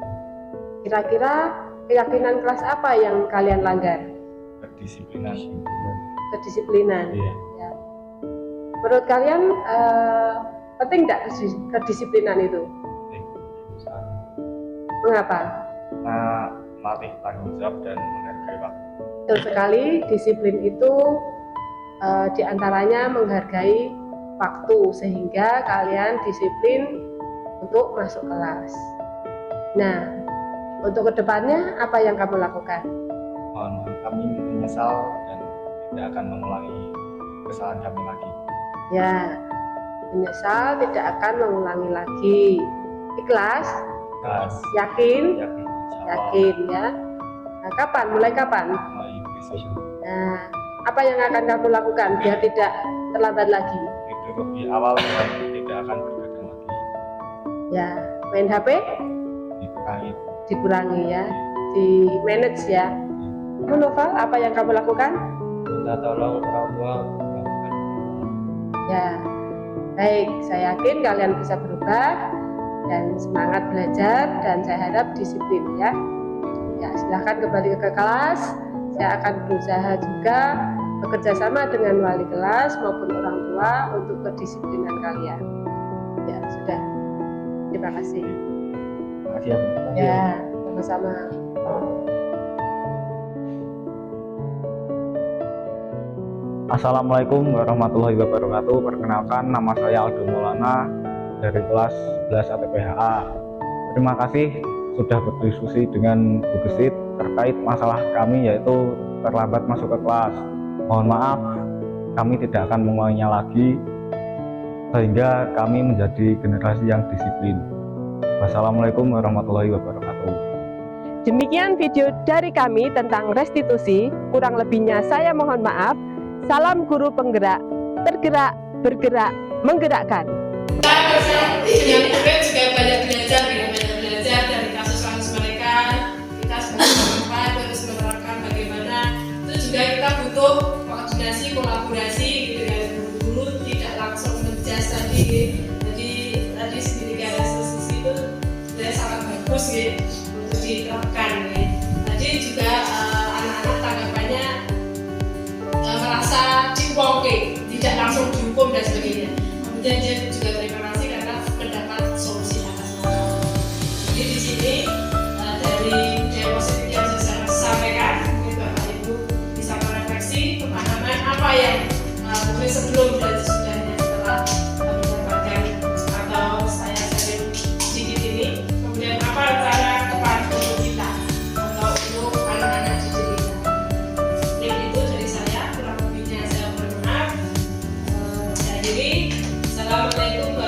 Kira-kira keyakinan kelas apa yang kalian langgar? Kedisiplinan. Kedisiplinan. Iya. Ya. Menurut kalian penting nggak kedisiplinan itu? Mengapa? Nah, melatih tanggung jawab dan menghargai waktu. Betul sekali, disiplin itu diantaranya menghargai waktu sehingga kalian disiplin untuk masuk kelas. Nah, untuk kedepannya apa yang kamu lakukan? Mohon maaf, kami menyesal dan tidak akan mengulangi kesalahan kami lagi. Ya, menyesal tidak akan mengulangi lagi. Ikhlas? Kelas. Yakin? Yakin. Insya Allah. Yakin ya. Nah, kapan? Mulai kapan? Mulai besok. Nah, apa yang akan kamu lakukan biar tidak terlambat lagi? Itu lebih awal dan tidak akan berdagang lagi. Ya, main HP Dikurangi. dikurangi ya, di manage ya. Kamu Noval, apa yang kamu lakukan? Minta tolong orang tua melakukan Ya, baik. Saya yakin kalian bisa berubah dan semangat belajar dan saya harap disiplin ya. Ya, silahkan kembali ke kelas. Saya akan berusaha juga bekerja sama dengan wali kelas maupun orang tua untuk kedisiplinan kalian. Ya, sudah. Terima kasih. Terima kasih ya, Bu. Ya, sama-sama. Assalamualaikum warahmatullahi wabarakatuh. Perkenalkan, nama saya Aldo Maulana dari kelas 11 ATPHA. Terima kasih sudah berdiskusi dengan Bu Gesit terkait masalah kami yaitu terlambat masuk ke kelas. Mohon maaf, kami tidak akan mengulanginya lagi sehingga kami menjadi generasi yang disiplin. Wassalamualaikum warahmatullahi wabarakatuh. Demikian video dari kami tentang restitusi. Kurang lebihnya saya mohon maaf. Salam guru penggerak, tergerak, bergerak, menggerakkan. Yang murid juga banyak belajar dari kasus-kasus mereka. Kita sebagai tempat harus menerapkan bagaimana. Itu juga kita butuh koordinasi, kolaborasi gitu ya. Guru tidak langsung menjas tadi. Jadi tadi sendiri restitusi itu sebenarnya sangat bagus gitu untuk diterapkan. Gitu. Tadi juga anak-anak tanggapannya merasa diwongke, tidak langsung dihukum dan sebagainya. Kemudian dia juga terima kasih karena mendapat solusi atas masalah. Jadi di sini dari budaya positif yang saya sampaikan, mungkin Bapak Ibu bisa merefleksi pemahaman apa yang mungkin sebelum dan sesudahnya setelah mendapatkan atau saya sharing sedikit ini. Kemudian apa rencana depan untuk kita atau untuk anak-anak didik kita. Mungkin itu dari saya, kurang lebihnya saya mohon maaf. Saya akhiri. Assalamualaikum